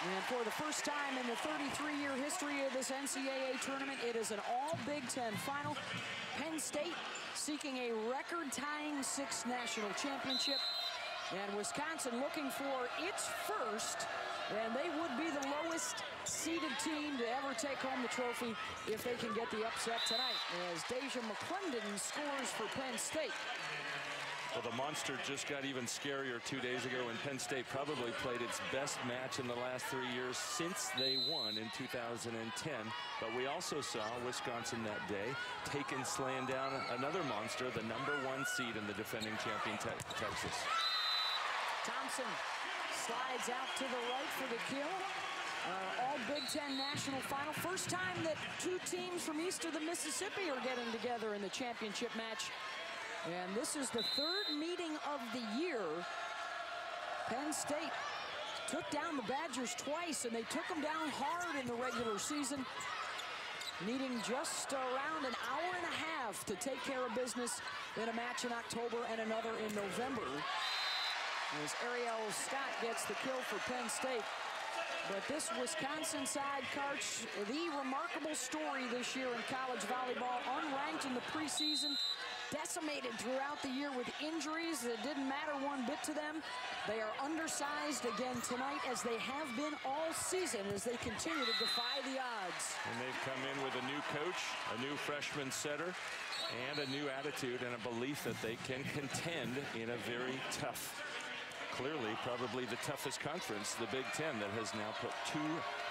And for the first time in the 33-year history of this NCAA tournament, it is an all Big Ten final. Penn State seeking a record-tying 6th national championship. And Wisconsin looking for its first, and they would be the lowest seeded team to ever take home the trophy if they can get the upset tonight, as Deja McClendon scores for Penn State. Well, the monster just got even scarier 2 days ago when Penn State probably played its best match in the last 3 years since they won in 2010. But we also saw Wisconsin that day take and slaying down another monster, the #1 seed in the defending champion Texas. Thompson slides out to the right for the kill. All Big Ten national final. First time that 2 teams from east of the Mississippi are getting together in the championship match. And this is the 3rd meeting of the year. Penn State took down the Badgers twice, and they took them down hard in the regular season, needing just around an hour and a half to take care of business in a match in October and another in November. As Ariel Scott gets the kill for Penn State. But this Wisconsin side, Karch, the remarkable story this year in college volleyball, unranked in the preseason, decimated throughout the year with injuries that didn't matter one bit to them. They are undersized again tonight, as they have been all season, as they continue to defy the odds. And they've come in with a new coach, a new freshman setter, and a new attitude and a belief that they can contend in a very tough, clearly probably the toughest conference, the Big Ten, that has now put 2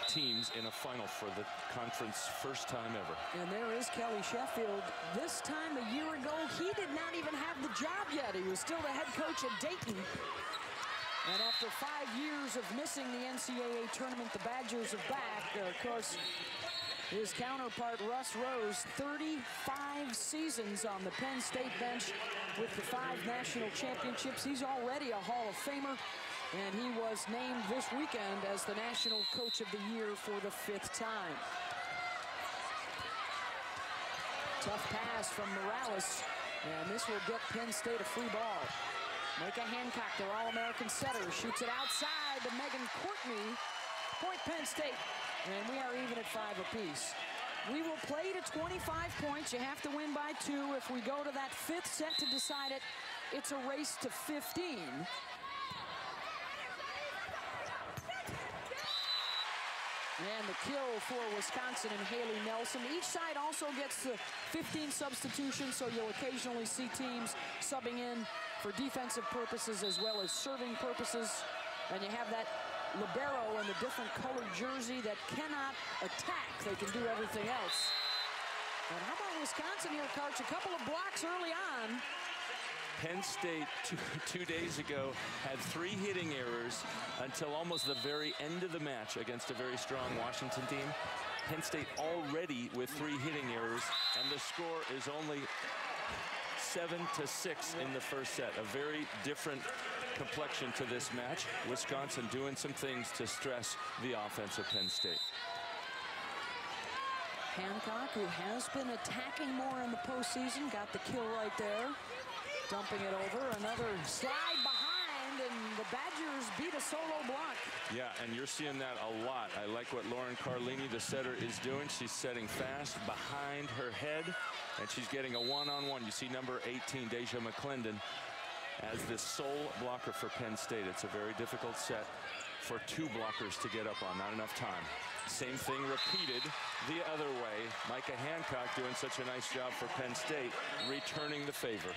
teams in a final for the conference first time ever. And there is Kelly Sheffield. This time a year ago, he did not even have the job yet. He was still the head coach at Dayton. And after 5 years of missing the NCAA tournament, the Badgers are back. Of course, his counterpart, Russ Rose, 35 seasons on the Penn State bench with the 5 national championships. He's already a Hall of Famer, and he was named this weekend as the National Coach of the Year for the 5th time. Tough pass from Morales, and this will get Penn State a free ball. Micah Hancock, their All-American setter, shoots it outside to Megan Courtney. Point Penn State. And we are even at 5 apiece. We will play to 25 points. You have to win by 2. If we go to that 5th set to decide it, it's a race to 15. And the kill for Wisconsin and Haley Nelson. Each side also gets the 15 substitutions, so you'll occasionally see teams subbing in for defensive purposes as well as serving purposes. And you have that libero in the different colored jersey that cannot attack. They can do everything else. And how about Wisconsin here, Karch? A couple of blocks early on. Penn State 2 days ago had 3 hitting errors until almost the very end of the match against a very strong Washington team. Penn State already with 3 hitting errors, and the score is only 7-6 in the first set. A very different complexion to this match. Wisconsin doing some things to stress the offense of Penn State. Hancock, who has been attacking more in the postseason, got the kill right there. Dumping it over, another slide behind, and the Badgers beat a solo block. Yeah, and you're seeing that a lot. I like what Lauren Carlini, the setter, is doing. She's setting fast behind her head, and she's getting a one-on-one. You see number 18, Deja McClendon, as the sole blocker for Penn State. It's a very difficult set for 2 blockers to get up on. Not enough time. Same thing repeated the other way. Micah Hancock doing such a nice job for Penn State, returning the favor.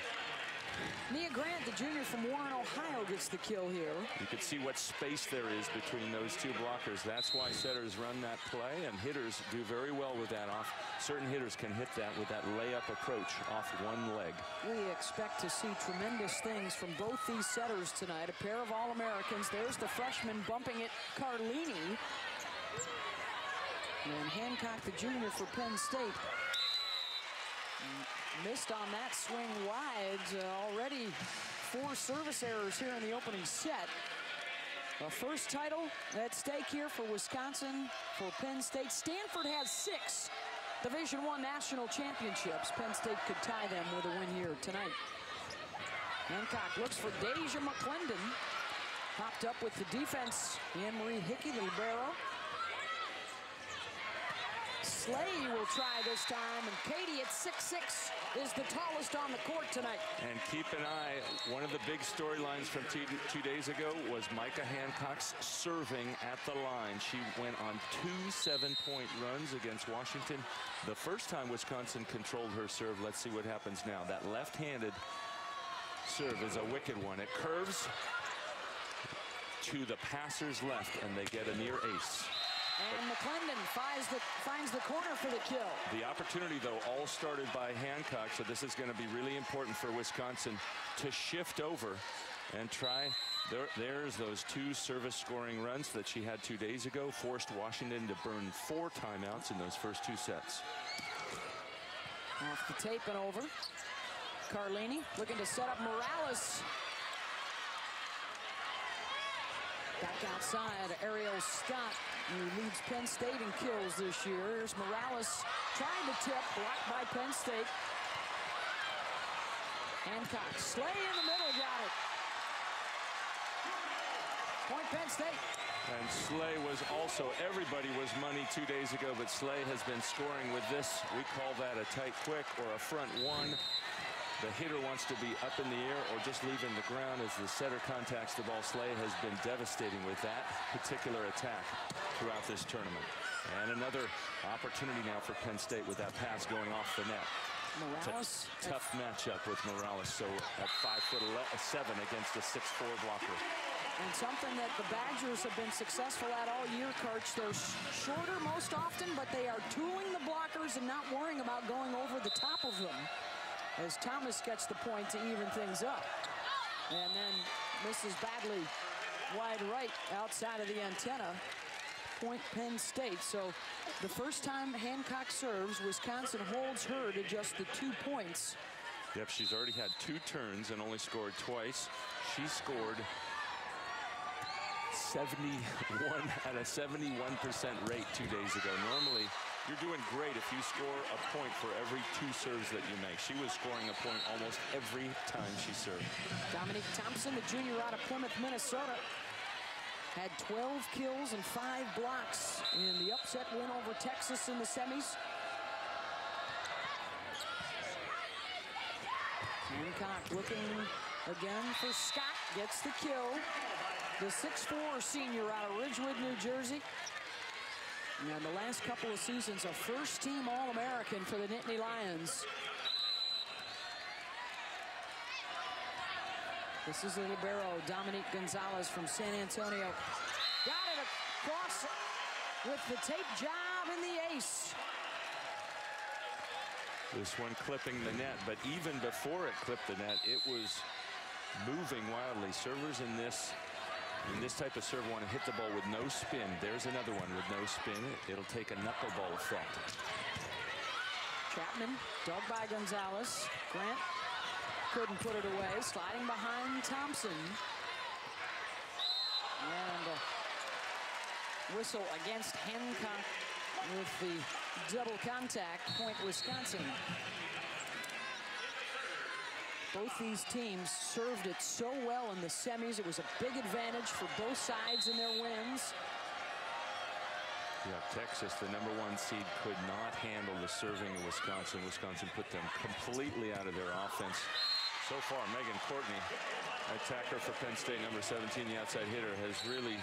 Nia Grant, the junior from Warren, Ohio, gets the kill here. You can see what space there is between those 2 blockers. That's why setters run that play, and hitters do very well with that off. Certain hitters can hit that with that layup approach off one leg. We expect to see tremendous things from both these setters tonight. A pair of All-Americans. There's the freshman bumping it, Carlini. And Hancock, the junior for Penn State, missed on that swing wide. Already 4 service errors here in the opening set. A first title at stake here for Wisconsin, for Penn State. Stanford has 6 Division I national championships. Penn State could tie them with a win here tonight. Hancock looks for Deja McClendon. Popped up with the defense. Anne-Marie Hickey, the libero. Slay will try this time, and Katie at 6'6" is the tallest on the court tonight. And keep an eye, one of the big storylines from two days ago was Micah Hancock's serving at the line. She went on 2 7-point runs against Washington. The first time Wisconsin controlled her serve. Let's see what happens now. That left-handed serve is a wicked one. It curves to the passer's left, and they get a near ace. And McClendon finds the corner for the kill. The opportunity, though, all started by Hancock, so this is going to be really important for Wisconsin to shift over and try. There's those 2 service scoring runs that she had 2 days ago, forced Washington to burn 4 timeouts in those first 2 sets. Off the tape and over. Carlini looking to set up Morales. Back outside, Ariel Scott, who leads Penn State in kills this year. Here's Morales trying to tip, blocked by Penn State. Hancock, Slay in the middle, got it. Point Penn State. And Slay was also, everybody was money 2 days ago, but Slay has been scoring with this. We call that a tight quick or a front one. The hitter wants to be up in the air or just leaving the ground as the setter contacts the ball. Slay has been devastating with that particular attack throughout this tournament. And another opportunity now for Penn State with that pass going off the net. Morales. Tough matchup with Morales. So at 5'7" against a 6'4" blocker. And something that the Badgers have been successful at all year, Coach. They're shorter most often, but they are tooling the blockers and not worrying about going over the top of them, as Thomas gets the point to even things up. And then misses badly wide right outside of the antenna. Point Penn State. So the first time Hancock serves, Wisconsin holds her to just the 2 points. Yep, she's already had 2 turns and only scored twice. She scored 71 at a 71% rate 2 days ago. Normally, you're doing great if you score a point for every 2 serves that you make. She was scoring a point almost every time she served. Dominique Thompson, the junior out of Plymouth, Minnesota, had 12 kills and 5 blocks in the upset win over Texas in the semis. Hancock looking again for Scott, gets the kill. The 6'4" senior out of Ridgewood, New Jersey. And the last couple of seasons, a first-team All-American for the Nittany Lions. This is the libero, Dominique Gonzalez from San Antonio. Got it across with the tape job and the ace. This one clipping the net, but even before it clipped the net, it was moving wildly. Servers in this type of serve want to hit the ball with no spin. There's another one with no spin. It'll take a knuckleball effect. Chapman, dug by Gonzalez. Grant couldn't put it away. Sliding behind Thompson. And a whistle against Hancock with the double contact. Point Wisconsin. Both these teams served it so well in the semis. It was a big advantage for both sides in their wins. Yeah, Texas, the #1 seed, could not handle the serving of Wisconsin. Wisconsin put them completely out of their offense. So far, Megan Courtney, attacker for Penn State, #17, the outside hitter, has really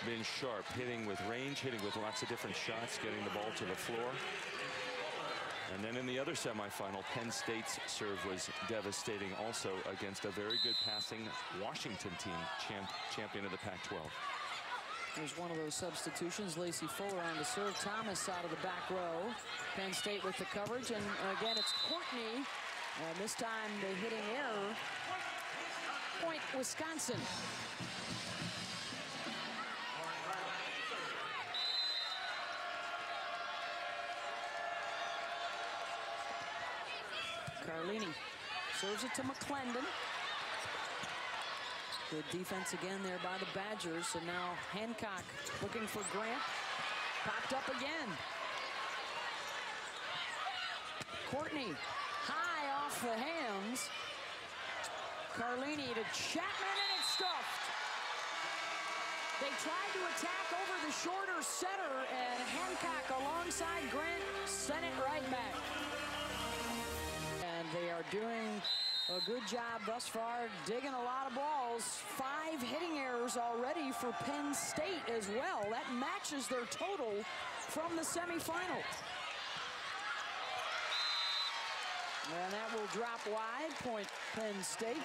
been sharp, hitting with range, hitting with lots of different shots, getting the ball to the floor. And then in the other semifinal, Penn State's serve was devastating also against a very good passing Washington team, champion of the Pac-12. There's one of those substitutions. Lacey Fuller on to serve. Thomas out of the back row. Penn State with the coverage. And again, it's Courtney. And this time the hitting error. Point Wisconsin. Carlini serves it to McClendon. Good defense again there by the Badgers. And now Hancock looking for Grant. Popped up again. Courtney high off the hands. Carlini to Chapman, and it's stuffed. They tried to attack over the shorter setter, and Hancock alongside Grant sent it right back. And they are doing a good job thus far, digging a lot of balls. 5 hitting errors already for Penn State as well. That matches their total from the semifinal. And that will drop wide, point Penn State.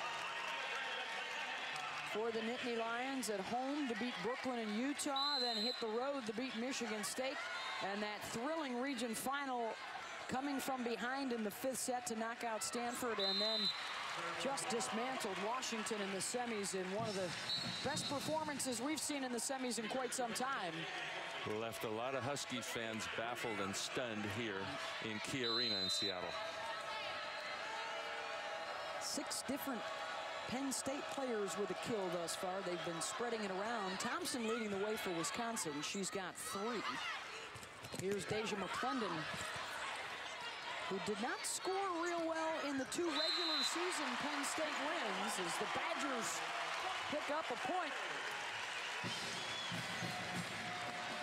For the Nittany Lions at home to beat Brooklyn and Utah, then hit the road to beat Michigan State. And that thrilling region final coming from behind in the 5th set to knock out Stanford, and then just dismantled Washington in the semis in one of the best performances we've seen in the semis in quite some time. Left a lot of Husky fans baffled and stunned here in Key Arena in Seattle. 6 different Penn State players with a kill thus far. They've been spreading it around. Thompson leading the way for Wisconsin. She's got 3. Here's Deja McClendon, who did not score real well in the 2 regular season Penn State wins, as the Badgers pick up a point.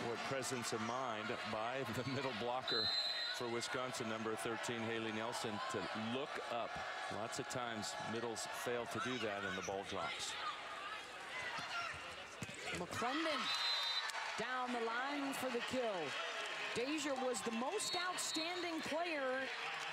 What presence of mind by the middle blocker for Wisconsin, number 13, Haley Nelson, to look up. Lots of times middles fail to do that and the ball drops. McClendon down the line for the kill. Deja was the most outstanding player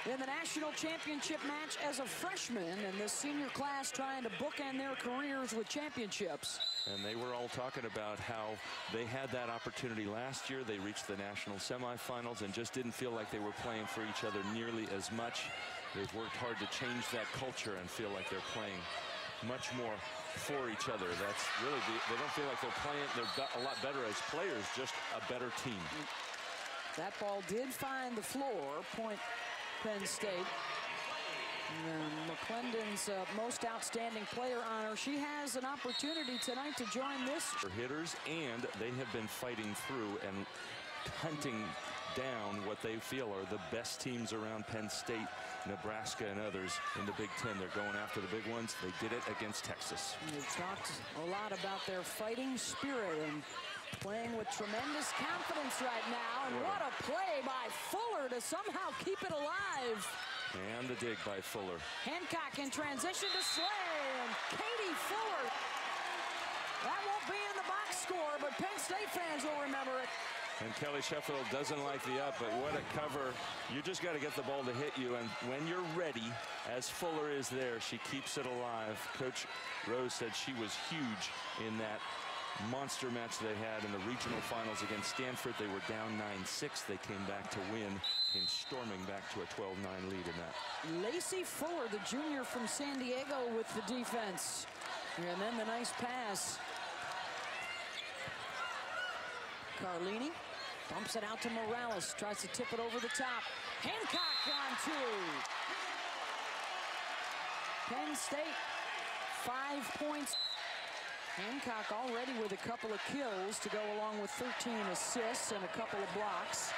in the national championship match as a freshman, and this senior class trying to bookend their careers with championships. And they were all talking about how they had that opportunity last year. They reached the national semifinals and just didn't feel like they were playing for each other nearly as much. They've worked hard to change that culture and feel like they're playing much more for each other. That's really they don't feel like they're playing. They're a lot better as players, just a better team. That ball did find the floor, point Penn State. And McClendon's most outstanding player honor. She has an opportunity tonight to join this. For hitters, and they have been fighting through and hunting down what they feel are the best teams around Penn State, Nebraska, and others in the Big Ten. They're going after the big ones. They did it against Texas. We've talked a lot about their fighting spirit and playing with tremendous confidence right now. And what a play by Fuller to somehow keep it alive. And the dig by Fuller. Hancock in transition to Slay, and Katie Fuller. That won't be in the box score, but Penn State fans will remember it. And Kelly Sheffield doesn't like the up, but what a cover. You just got to get the ball to hit you, and when you're ready, as Fuller is there, she keeps it alive. Coach Rose said she was huge in that monster match they had in the regional finals against Stanford. They were down 9-6. They came back to win, came storming back to a 12-9 lead in that. Lacey Fuller, the junior from San Diego, with the defense. And then the nice pass. Carlini bumps it out to Morales, tries to tip it over the top. Hancock on 2. Penn State, 5 points. Hancock already with a couple of kills to go along with 13 assists and a couple of blocks.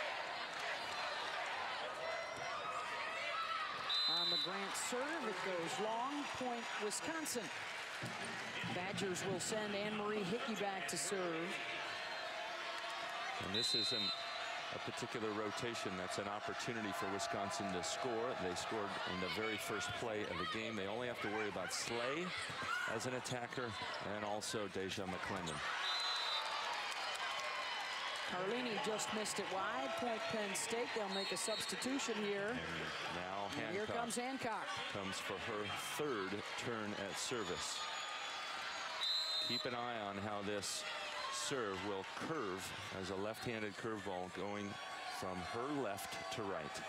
On the Grant serve, it goes long, point Wisconsin. Badgers will send Anne-Marie Hickey back to serve. And this isn't a particular rotation. That's an opportunity for Wisconsin to score. They scored in the very first play of the game. They only have to worry about Slay as an attacker and also Deja McClendon. Carlini just missed it wide. Point Penn State. They'll make a substitution here. And now Hancock. Here comes Hancock. Comes for her 3rd turn at service. Keep an eye on how this serve will curve as a left-handed curveball going from her left to right.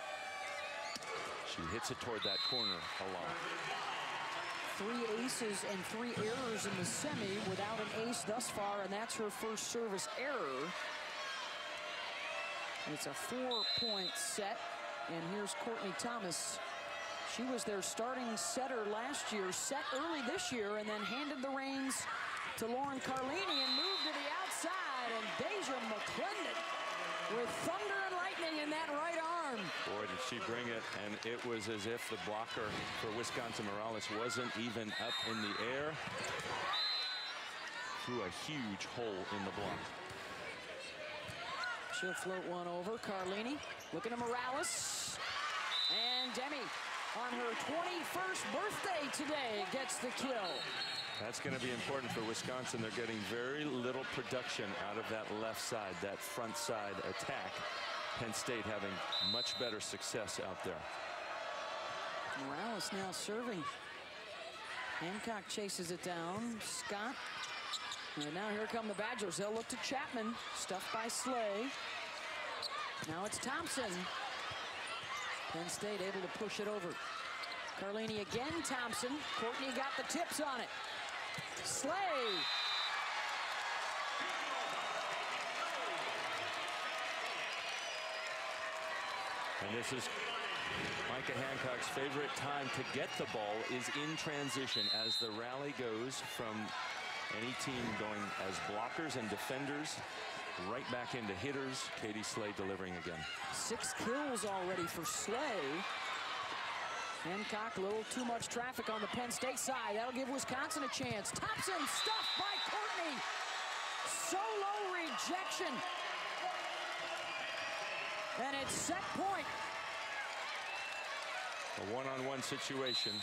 She hits it toward that corner a lot. 3 aces and 3 errors in the semi without an ace thus far, and that's her first service error. It's a 4-point set, and here's Courtney Thomas. She was their starting setter last year, set early this year, and then handed the reins to Lauren Carlini and moved to the outside, and Deja McClendon with thunder and lightning in that right arm. Boy, did she bring it, and it was as if the blocker for Wisconsin, Morales, wasn't even up in the air. through a huge hole in the block. She'll float one over. Carlini looking at Morales. And Demi, on her 21st birthday today, gets the kill. That's going to be important for Wisconsin. They're getting very little production out of that left side, that front side attack. Penn State having much better success out there. Morales now serving. Hancock chases it down. Scott. And now here come the Badgers. They'll look to Chapman. Stuffed by Slay. Now it's Thompson. Penn State able to push it over. Carlini again. Thompson. Courtney got the tips on it. Slay. And this is Micah Hancock's favorite time to get the ball is in transition as the rally goes from any team going as blockers and defenders right back into hitters. Katie Slay delivering again. 6 kills already for Slay. Hancock, a little too much traffic on the Penn State side. That'll give Wisconsin a chance. Thompson stuffed by Courtney. Solo rejection. And it's set point. A one-on-one situation.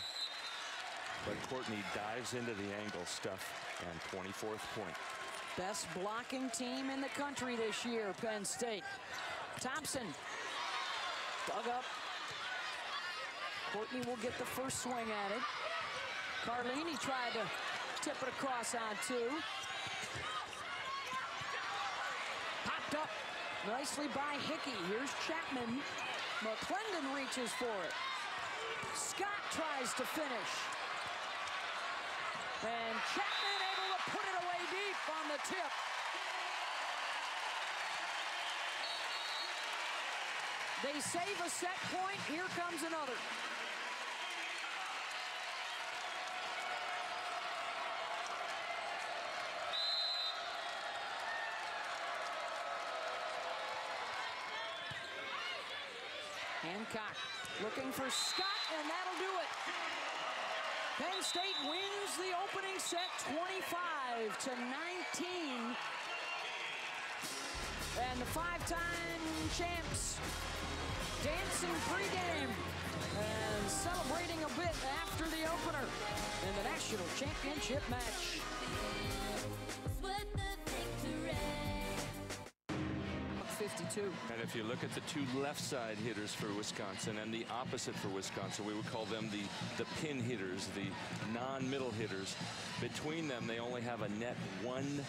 But Courtney dives into the angle stuff and 24th point. Best blocking team in the country this year, Penn State. Thompson dug up. Courtney will get the first swing at it. Carlini tried to tip it across on 2. Popped up nicely by Hickey. Here's Chapman. McClendon reaches for it. Scott tries to finish. And Chapman able to put it away deep on the tip. They save a set point. Here comes another. Hancock looking for Scott, and that'll do it. Penn State wins the opening set 25-19. And the 5-time champs dancing pregame and celebrating a bit after the opener in the national championship match. And if you look at the 2 left side hitters for Wisconsin and the opposite for Wisconsin, we would call them the pin hitters, the non-middle hitters. Between them, they only have a net 1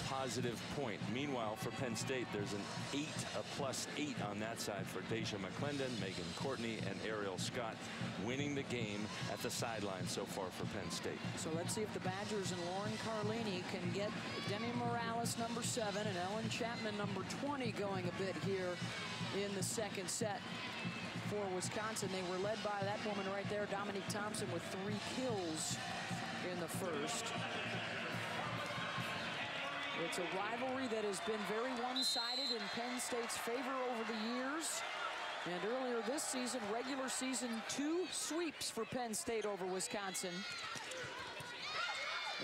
positive point. Meanwhile, for Penn State, there's a +8 on that side for Deja McClendon, Megan Courtney, and Ariel Scott, winning the game at the sideline so far for Penn State. So let's see if the Badgers and Lauren Carlini can get Demi Morales, number 7, and Ellen Chapman, number 20, going a bit here in the second set for Wisconsin. They were led by that woman right there, Dominique Thompson, with 3 kills in the first. It's a rivalry that has been very one-sided in Penn State's favor over the years. And earlier this season, regular season, 2 sweeps for Penn State over Wisconsin.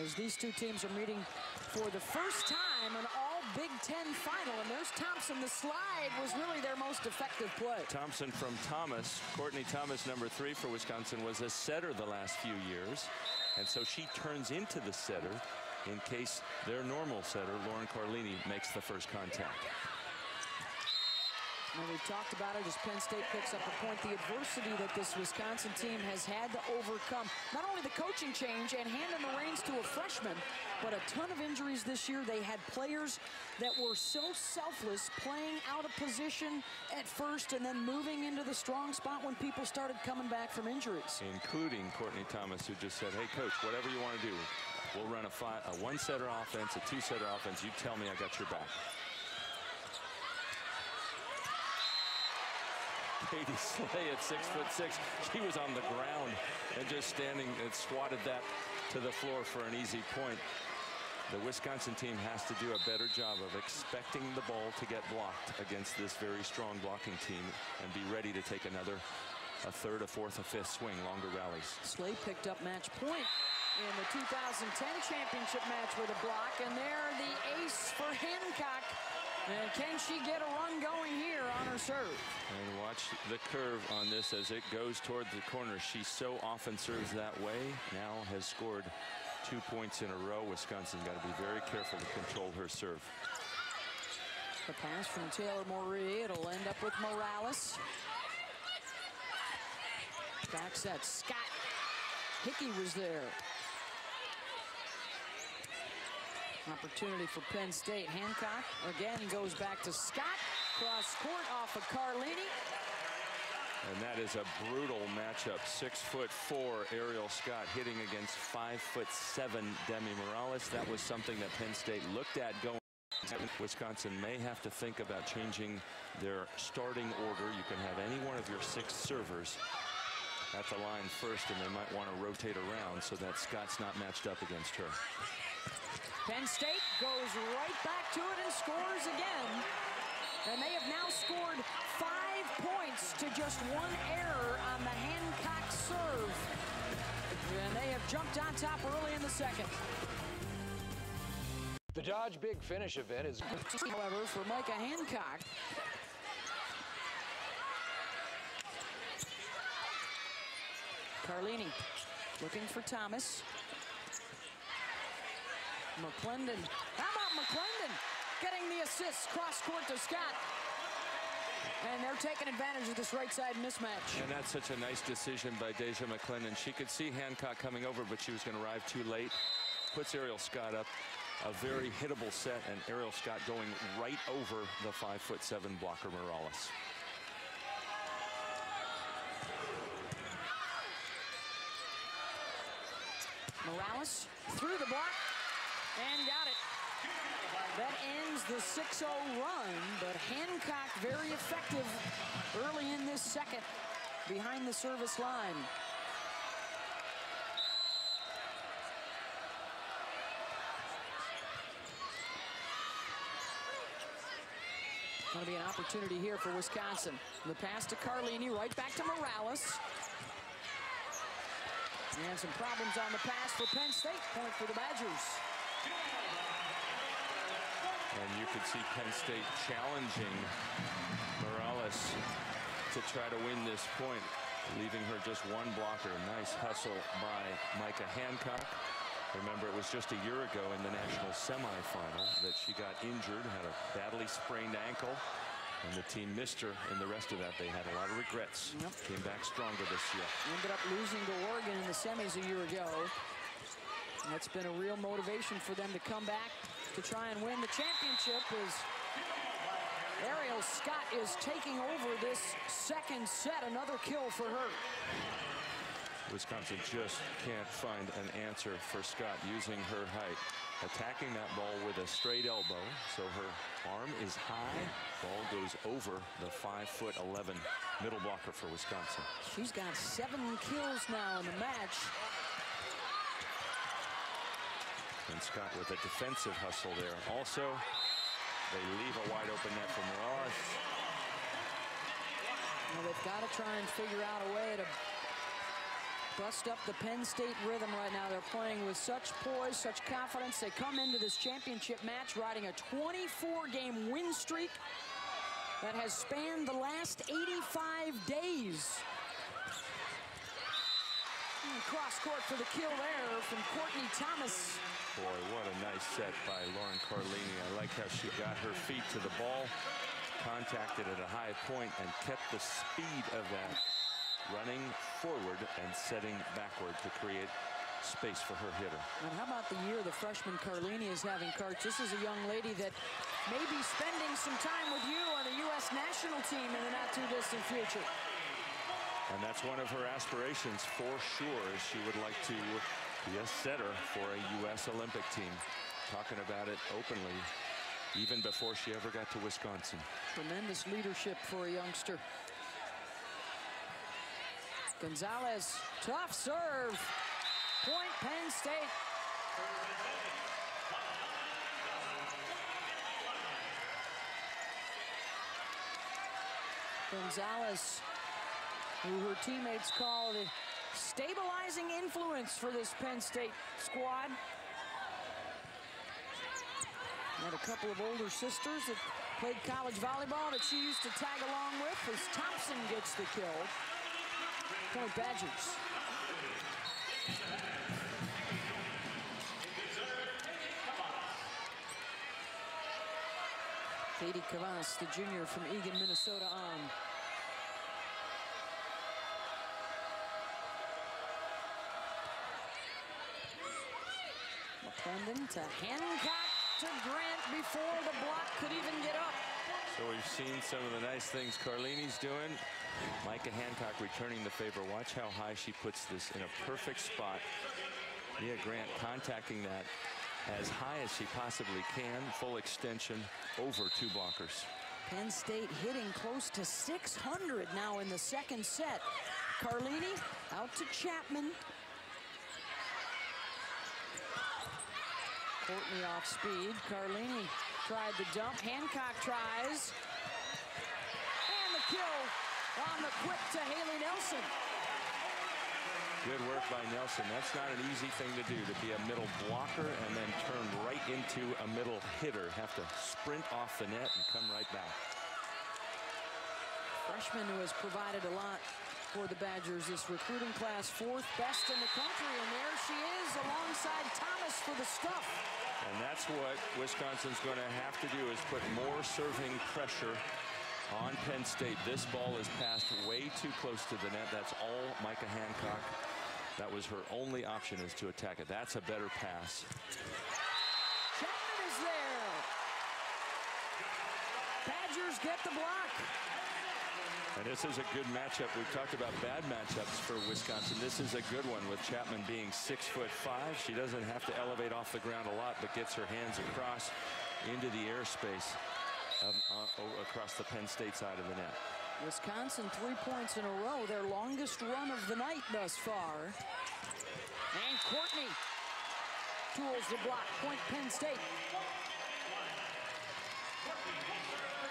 As these 2 teams are meeting for the first time an all Big Ten final. And there's Thompson. The slide was really their most effective play. Thompson from Thomas. Courtney Thomas, number 3 for Wisconsin, was a setter the last few years. And so she turns into the setter in case their normal setter, Lauren Carlini, makes the first contact. And we've talked about it as Penn State picks up a point. The adversity that this Wisconsin team has had to overcome. Not only the coaching change and handing the reins to a freshman, but a ton of injuries this year. They had players that were so selfless, playing out of position at first and then moving into the strong spot when people started coming back from injuries. Including Courtney Thomas, who just said, hey, coach, whatever you want to do. We'll run a 1-setter offense, a 2-setter offense. You tell me I got your back. Katie Slay at 6'6". She was on the ground and just standing and swatted that to the floor for an easy point. The Wisconsin team has to do a better job of expecting the ball to get blocked against this very strong blocking team and be ready to take a 3rd, a 4th, a 5th swing, longer rallies. Slay picked up match point. in the 2010 championship match with a block, and they're the ace for Hancock. And can she get a run going here on her serve? And watch the curve on this as it goes toward the corner. She so often serves that way. Now has scored 2 points in a row. Wisconsin got to be very careful to control her serve. The pass from Taylor Moree. It'll end up with Morales. Back set. Scott Hickey was there. Opportunity for Penn State. Hancock again goes back to Scott. Cross court off of Carlini. And that is a brutal matchup. 6'4" Ariel Scott hitting against 5'7" Demi Morales. That was something that Penn State looked at going. Wisconsin may have to think about changing their starting order. You can have any one of your 6 servers at the line first, and they might want to rotate around so that Scott's not matched up against her. Penn State goes right back to it and scores again. And they have now scored 5 points to just 1 error on the Hancock serve. And they have jumped on top early in the second. The Dodge Big Finish event is... However, for Micah Hancock. Carlini looking for Thomas. McClendon. How about McClendon getting the assist cross court to Scott? And they're taking advantage of this right side mismatch. And that's such a nice decision by Deja McClendon. She could see Hancock coming over, but she was going to arrive too late. Puts Ariel Scott up. A very hittable set, and Ariel Scott going right over the 5'7" blocker Morales. Morales through the block and got it. That ends the 6-0 run, but Hancock very effective early in this second behind the service line. Going to be an opportunity here for Wisconsin. The pass to Carlini, right back to Morales. And some problems on the pass for Penn State. Point for the Badgers. And you could see Penn State challenging Morales to try to win this point, leaving her just 1 blocker. Nice hustle by Micah Hancock. Remember, it was just a year ago in the national semifinal that she got injured, had a badly sprained ankle, and the team missed her. And the rest of that, they had a lot of regrets. Yep. Came back stronger this year. Ended up losing to Oregon in the semis a year ago. And that's been a real motivation for them to come back to try and win the championship. As Ariel Scott is taking over this second set. Another kill for her. Wisconsin just can't find an answer for Scott using her height. Attacking that ball with a straight elbow, so her arm is high. Ball goes over the 5'11" middle blocker for Wisconsin. She's got 7 kills now in the match. And Scott with a defensive hustle there. Also, they leave a wide open net for Morales. Well, they've got to try and figure out a way to bust up the Penn State rhythm right now. They're playing with such poise, such confidence. They come into this championship match riding a 24-game win streak that has spanned the last 85 days. And cross court for the kill there from Courtney Thomas. Boy, what a nice set by Lauren Carlini. I like how she got her feet to the ball, contacted at a high point, and kept the speed of that, running forward and setting backward to create space for her hitter. And how about the year the freshman Carlini is having, Karch? This is a young lady that may be spending some time with you on the U.S. national team in the not-too-distant future. And that's one of her aspirations for sure. She would like to be a setter for a U.S. Olympic team. Talking about it openly, even before she ever got to Wisconsin. Tremendous leadership for a youngster. Gonzalez, tough serve. Point Penn State. Gonzalez, who her teammates called a stabilizing influence for this Penn State squad. Had a couple of older sisters that played college volleyball that she used to tag along with as Thompson gets the kill. Point Badgers. Katie Kavas, the junior from Eagan, Minnesota, on. McClendon to Hancock to Grant before the block could even get up. So we've seen some of the nice things Carlini's doing. Micah Hancock returning the favor. Watch how high she puts this in a perfect spot. Mia Grant contacting that as high as she possibly can. Full extension over 2 blockers. Penn State hitting close to 600 now in the second set. Carlini out to Chapman. Courtney off speed. Carlini tried the dump. Hancock tries. And the kill on the quick to Haley Nelson. Good work by Nelson. That's not an easy thing to do, to be a middle blocker and then turn right into a middle hitter. Have to sprint off the net and come right back. Freshman who has provided a lot for the Badgers. This recruiting class 4th best in the country, and there she is alongside Thomas for the stuff. And that's what Wisconsin's going to have to do, is put more serving pressure on Penn State. This ball is passed way too close to the net. That's all Micah Hancock. That was her only option, is to attack it. That's a better pass. Chapman is there. Badgers get the block. And this is a good matchup. We've talked about bad matchups for Wisconsin. This is a good one, with Chapman being 6'5". She doesn't have to elevate off the ground a lot, but gets her hands across into the airspace across the Penn State side of the net. Wisconsin 3 points in a row, their longest run of the night thus far. And Courtney tools the block. Point Penn State.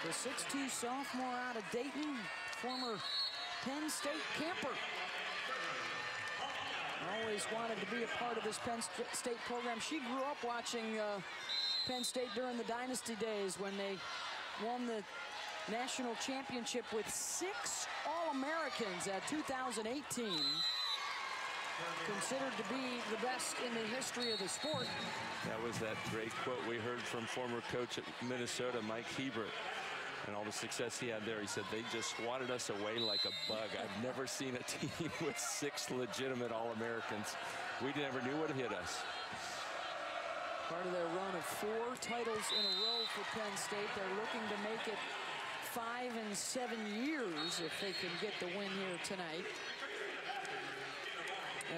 The 6'2" sophomore out of Dayton, former Penn State camper. Always wanted to be a part of this Penn State program. She grew up watching Penn State during the dynasty days when they won the national championship with 6 All-Americans at 2018. Considered to be the best in the history of the sport. That was that great quote we heard from former coach at Minnesota, Mike Hebert, and all the success he had there. He said, they just swatted us away like a bug. I've never seen a team with 6 legitimate All-Americans. We never knew what hit us. Part of their run of 4 titles in a row for Penn State. They're looking to make it 5 in 7 years if they can get the win here tonight.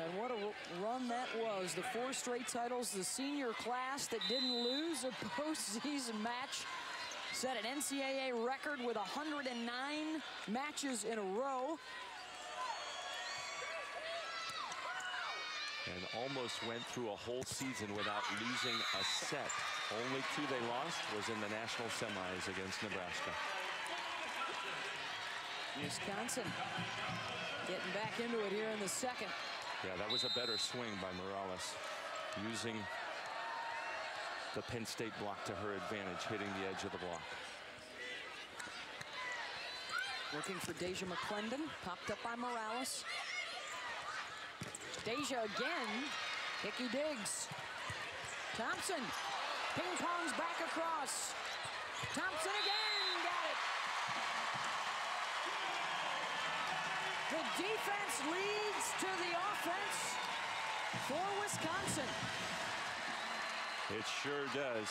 And what a run that was. The 4 straight titles, the senior class that didn't lose a postseason match set an NCAA record with 109 matches in a row. And almost went through a whole season without losing a set. Only 2 they lost was in the national semis against Nebraska. Wisconsin getting back into it here in the second. Yeah, that was a better swing by Morales, using the Penn State block to her advantage, hitting the edge of the block. Looking for Deja McClendon, popped up by Morales. Deja again, Hickey digs. Thompson, ping pongs back across. Thompson again, got it. The defense leads to the offense for Wisconsin. It sure does.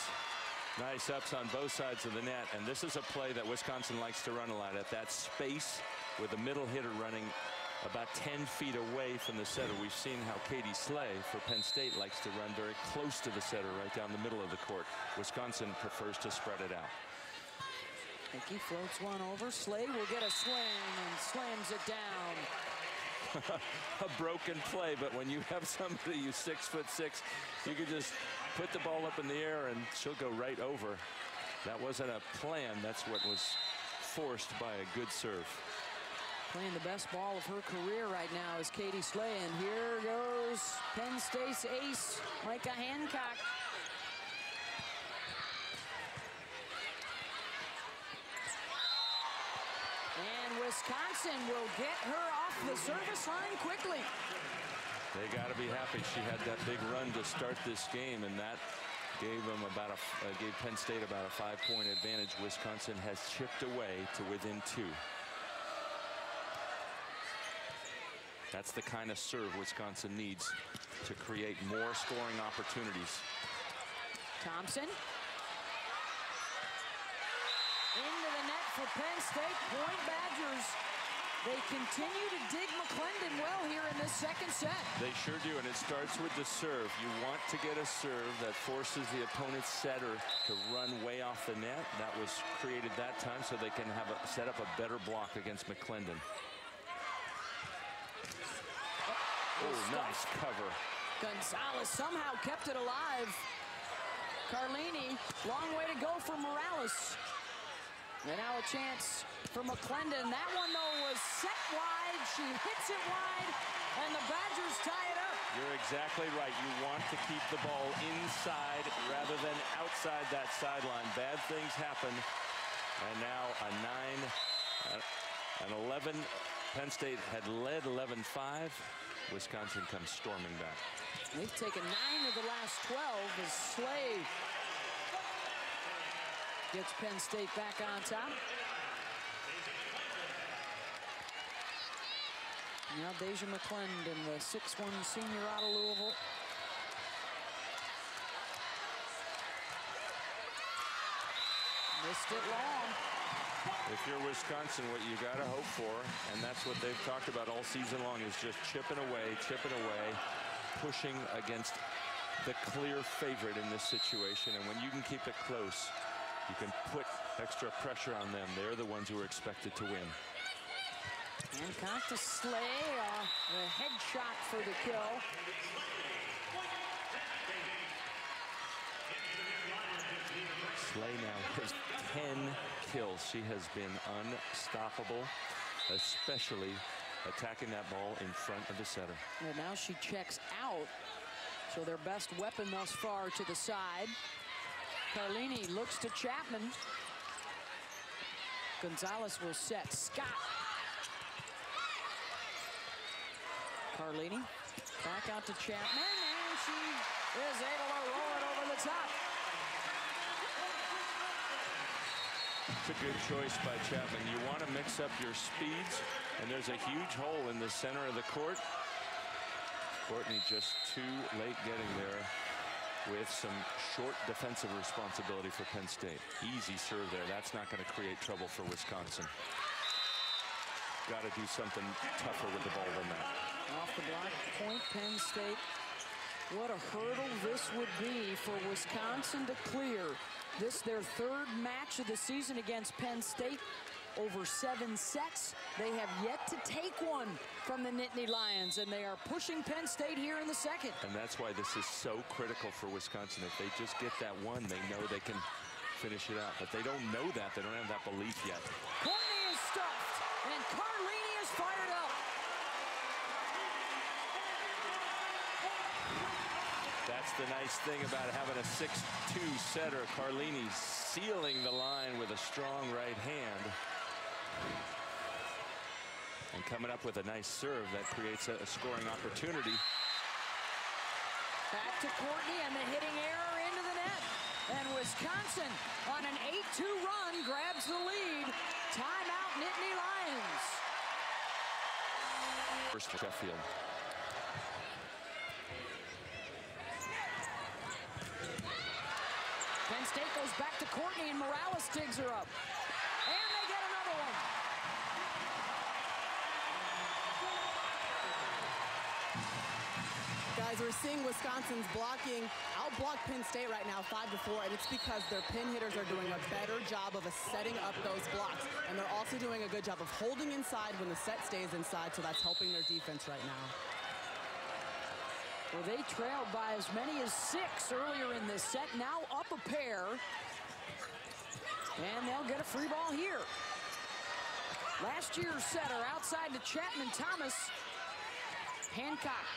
Nice ups on both sides of the net, and this is a play that Wisconsin likes to run a lot, at that space with the middle hitter running about 10 feet away from the setter. We've seen how Katie Slay for Penn State likes to run very close to the setter, right down the middle of the court. Wisconsin prefers to spread it out. Hickey floats one over. Slay will get a swing and slams it down. A broken play, but when you have somebody who's 6'6", you can just put the ball up in the air and she'll go right over. That wasn't a plan. That's what was forced by a good serve. Playing the best ball of her career right now is Katie Slay, and here goes Penn State's ace, Micah Hancock. And Wisconsin will get her off the service line quickly. They got to be happy she had that big run to start this game, and that gave them gave Penn State about a 5-point advantage. Wisconsin has chipped away to within 2. That's the kind of serve Wisconsin needs to create more scoring opportunities. Thompson. Into the net for Penn State. Point Badgers. They continue to dig McClendon well here in this second set. They sure do, and it starts with the serve. You want to get a serve that forces the opponent's setter to run way off the net. That was created that time so they can set up a better block against McClendon. Oh, nice cover. Gonzalez somehow kept it alive. Carlini, long way to go for Morales. And now a chance for McClendon. That one, though, was set wide. She hits it wide, and the Badgers tie it up. You're exactly right. You want to keep the ball inside rather than outside that sideline. Bad things happen. And now an 11. Penn State had led 11-5. Wisconsin comes storming back. They've taken 9 of the last 12 as Slay gets Penn State back on top. Now Deja McClendon, the 6'1" senior out of Louisville. Missed it long. If you're Wisconsin, what you got to hope for, and that's what they've talked about all season long, is just chipping away, pushing against the clear favorite in this situation. And when you can keep it close, you can put extra pressure on them. They're the ones who are expected to win. Hancock to Slay, the headshot for the kill. Slay now has 10 kills. She has been unstoppable, especially attacking that ball in front of the setter. Well, now she checks out, so their best weapon thus far to the side. Carlini looks to Chapman. Gonzalez will set. Scott. Carlini back out to Chapman, and she is able to roll it over the top. It's a good choice by Chapman. You want to mix up your speeds, and there's a huge hole in the center of the court. Courtney just too late getting there with some short defensive responsibility for Penn State. Easy serve there. That's not going to create trouble for Wisconsin. Got to do something tougher with the ball than that. Off the block, point Penn State. What a hurdle this would be for Wisconsin to clear. This their third match of the season against Penn State. Over 7 sets. They have yet to take one from the Nittany Lions, and they are pushing Penn State here in the second. And that's why this is so critical for Wisconsin. If they just get that one, they know they can finish it out. But they don't know that. They don't have that belief yet. Courtney is stuffed, and Carlini is fired up. That's the nice thing about having a 6'2" setter. Carlini sealing the line with a strong right hand. And coming up with a nice serve that creates a scoring opportunity. Back to Courtney, and the hitting error into the net. And Wisconsin, on an 8-2 run, grabs the lead. Timeout, Nittany Lions. First Sheffield. Penn State goes back to Courtney, and Morales digs her up. And they get another one. Guys, we're seeing Wisconsin's blocking outblock Penn State right now 5-4, and it's because their pin hitters are doing a better job of setting up those blocks. And they're also doing a good job of holding inside when the set stays inside, so that's helping their defense right now. Well, they trailed by as many as 6 earlier in this set, now up a pair. And they'll get a free ball here. Last year's setter outside to Chapman Thomas. Hancock.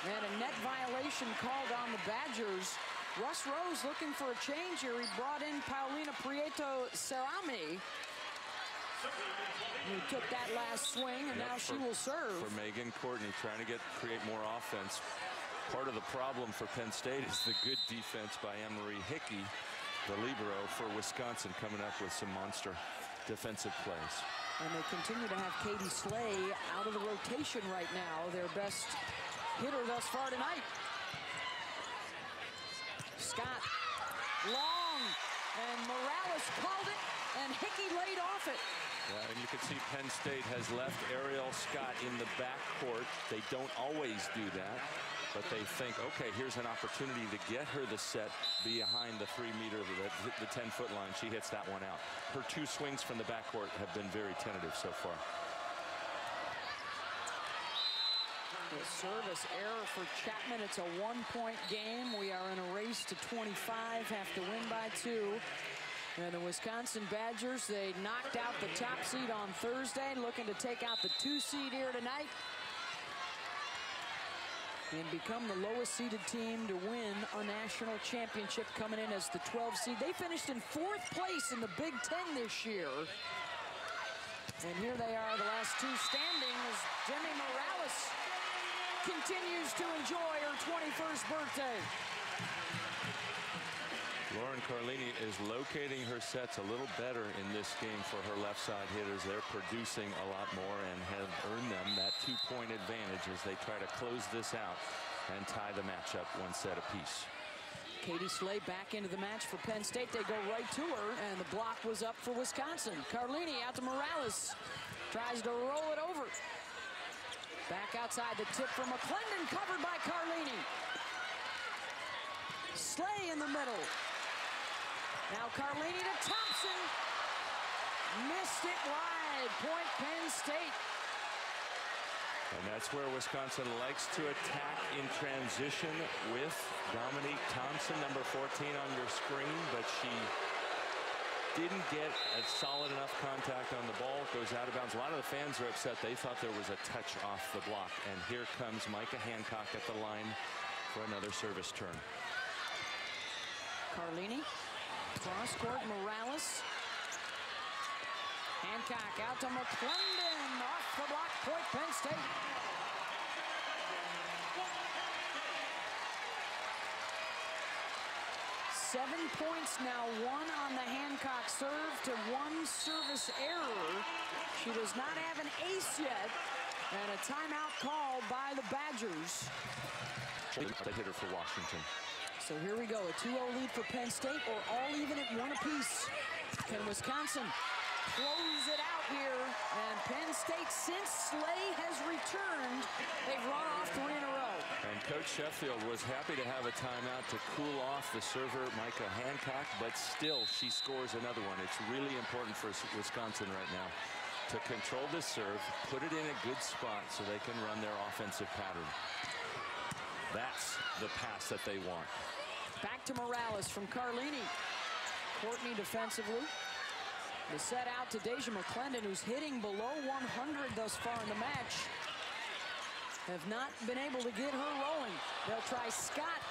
And a net violation called on the Badgers. Russ Rose looking for a change here. He brought in Paulina Prieto-Cerami, who took that last swing, and now she will serve. For Megan Courtney, trying to create more offense. Part of the problem for Penn State is the good defense by Emery Hickey, the libero for Wisconsin, coming up with some monster defensive plays. And they continue to have Katie Slay out of the rotation right now, their best hitter thus far tonight. Scott, long, and Morales called it, and Hickey laid off it. Yeah, and you can see Penn State has left Ariel Scott in the backcourt. They don't always do that, but they think, okay, here's an opportunity to get her the set behind the 3-meter, the 10-foot line. She hits that one out. Her 2 swings from the backcourt have been very tentative so far. A service error for Chapman. It's a 1-point game. We are in a race to 25, have to win by 2. And the Wisconsin Badgers, they knocked out the top seed on Thursday, looking to take out the 2 seed here tonight and become the lowest seeded team to win a national championship, coming in as the 12 seed. They finished in 4th place in the Big Ten this year. And here they are, the last 2 standing, as Demi Morales continues to enjoy her 21st birthday. Lauren Carlini is locating her sets a little better in this game for her left side hitters. They're producing a lot more and have earned them that 2-point advantage as they try to close this out and tie the match up 1 set apiece. Katie Slay back into the match for Penn State. They go right to her, and the block was up for Wisconsin. Carlini out to Morales. Tries to roll it over. Back outside, the tip from McClendon, covered by Carlini. Slay in the middle. Now Carlini to Thompson. Missed it wide. Point Penn State. And that's where Wisconsin likes to attack in transition with Dominique Thompson, number 14 on your screen, but she didn't get a solid enough contact on the ball. Goes out of bounds. A lot of the fans are upset. They thought there was a touch off the block. And here comes Micah Hancock at the line for another service turn. Carlini, cross court, Morales. Hancock out to McClendon, off the block, point Penn State. Seven points now, 1 on the Hancock serve to 1 service error. She does not have an ace yet, and a timeout called by the Badgers. The hitter for Washington. So here we go, a 2-0 lead for Penn State, or all even at 1 apiece. Can Wisconsin close it out here? And Penn State, since Slay has returned, they've run off 3 in a row. And Coach Sheffield was happy to have a timeout to cool off the server, Micah Hancock, but still she scores another one. It's really important for Wisconsin right now to control this serve, put it in a good spot so they can run their offensive pattern. That's the pass that they want. Back to Morales from Carlini. Courtney defensively. The set out to Deja McClendon, who's hitting below 100 thus far in the match. Have not been able to get her rolling. They'll try Scott.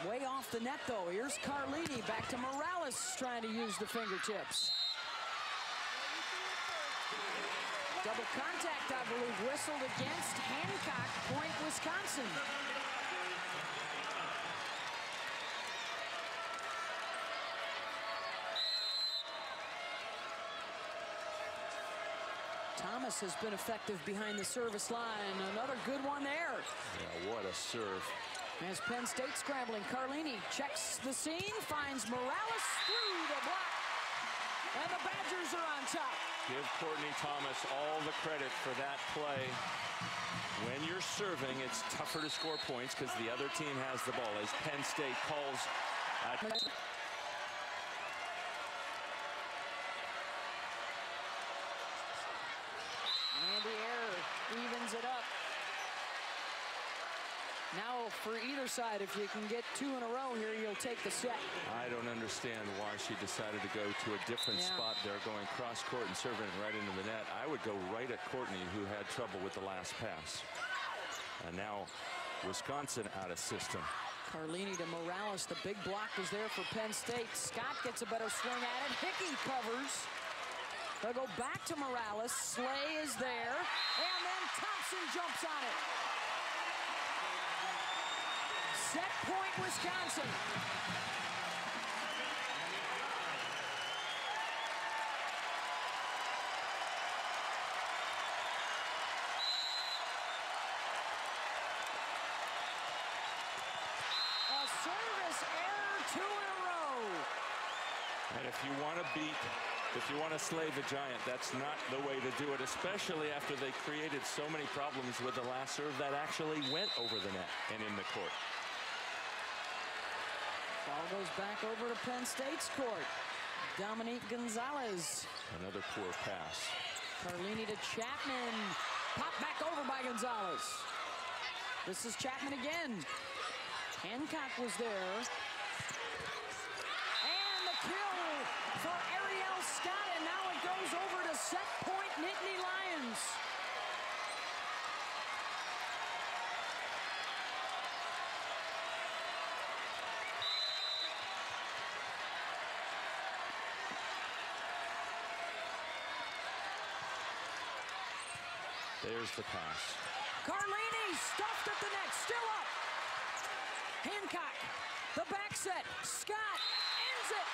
Way off the net, though. Here's Carlini. Back to Morales, trying to use the fingertips. Double contact, I believe, whistled against Hancock. Point Wisconsin. Thomas has been effective behind the service line. Another good one there. Yeah, what a serve. As Penn State scrambling, Carlini checks the scene, finds Morales through the block. And the Badgers are on top. Give Courtney Thomas all the credit for that play. When you're serving, it's tougher to score points because the other team has the ball, as Penn State calls. And the error evens it up. Now for either side. If you can get 2 in a row here, you'll take the set. I don't understand why she decided to go to a different spot there, going cross court and serving it right into the net. I would go right at Courtney, who had trouble with the last pass. And now Wisconsin out of system. Carlini to Morales. The big block is there for Penn State. Scott gets a better swing at it. Hickey covers. They'll go back to Morales. Slay is there. And then Thompson jumps on it. Set point, Wisconsin. A service error, 2 in a row. And if you want to slay the giant, that's not the way to do it, especially after they created so many problems with the last serve that actually went over the net and in the court. Ball goes back over to Penn State's court. Dominique Gonzalez. Another poor pass. Carlini to Chapman. Pop back over by Gonzalez. This is Chapman again. Hancock was there. And the kill for Ariel Scott, and now it goes over to set point Nittany Lions. There's the pass. Carlini stuffed at the net, still up. Hancock, the back set. Scott ends it.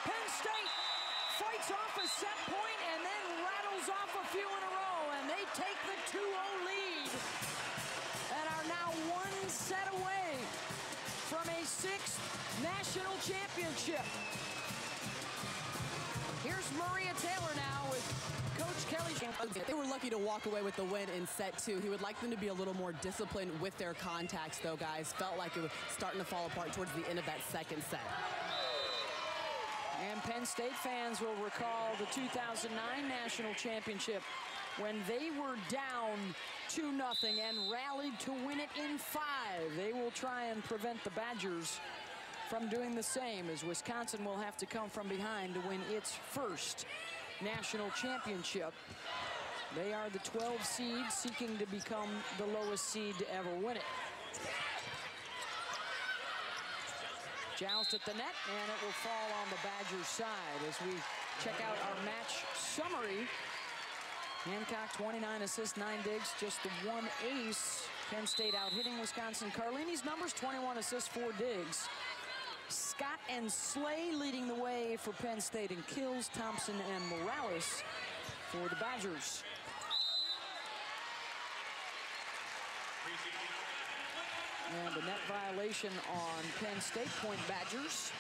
Penn State fights off a set point and then rattles off a few in a row, and they take the 2-0 lead and are now 1 set away from a 6th national championship. Here's Maria Taylor now with Coach Kelly. They were lucky to walk away with the win in set 2. He would like them to be a little more disciplined with their contacts, though, guys. Felt like it was starting to fall apart towards the end of that second set. And Penn State fans will recall the 2009 national championship when they were down 2-0 and rallied to win it in 5. They will try and prevent the Badgers from doing the same, as Wisconsin will have to come from behind to win its first national championship. They are the 12 seed, seeking to become the lowest seed to ever win it. Joust at the net, and it will fall on the Badgers' side as we check out our match summary. Hancock, 29 assists, 9 digs, just the 1 ace. Penn State out hitting Wisconsin. Carlini's numbers, 21 assists, 4 digs. Scott and Slay leading the way for Penn State in kills. Thompson and Morales for the Badgers. And a net violation on Penn State, point Badgers.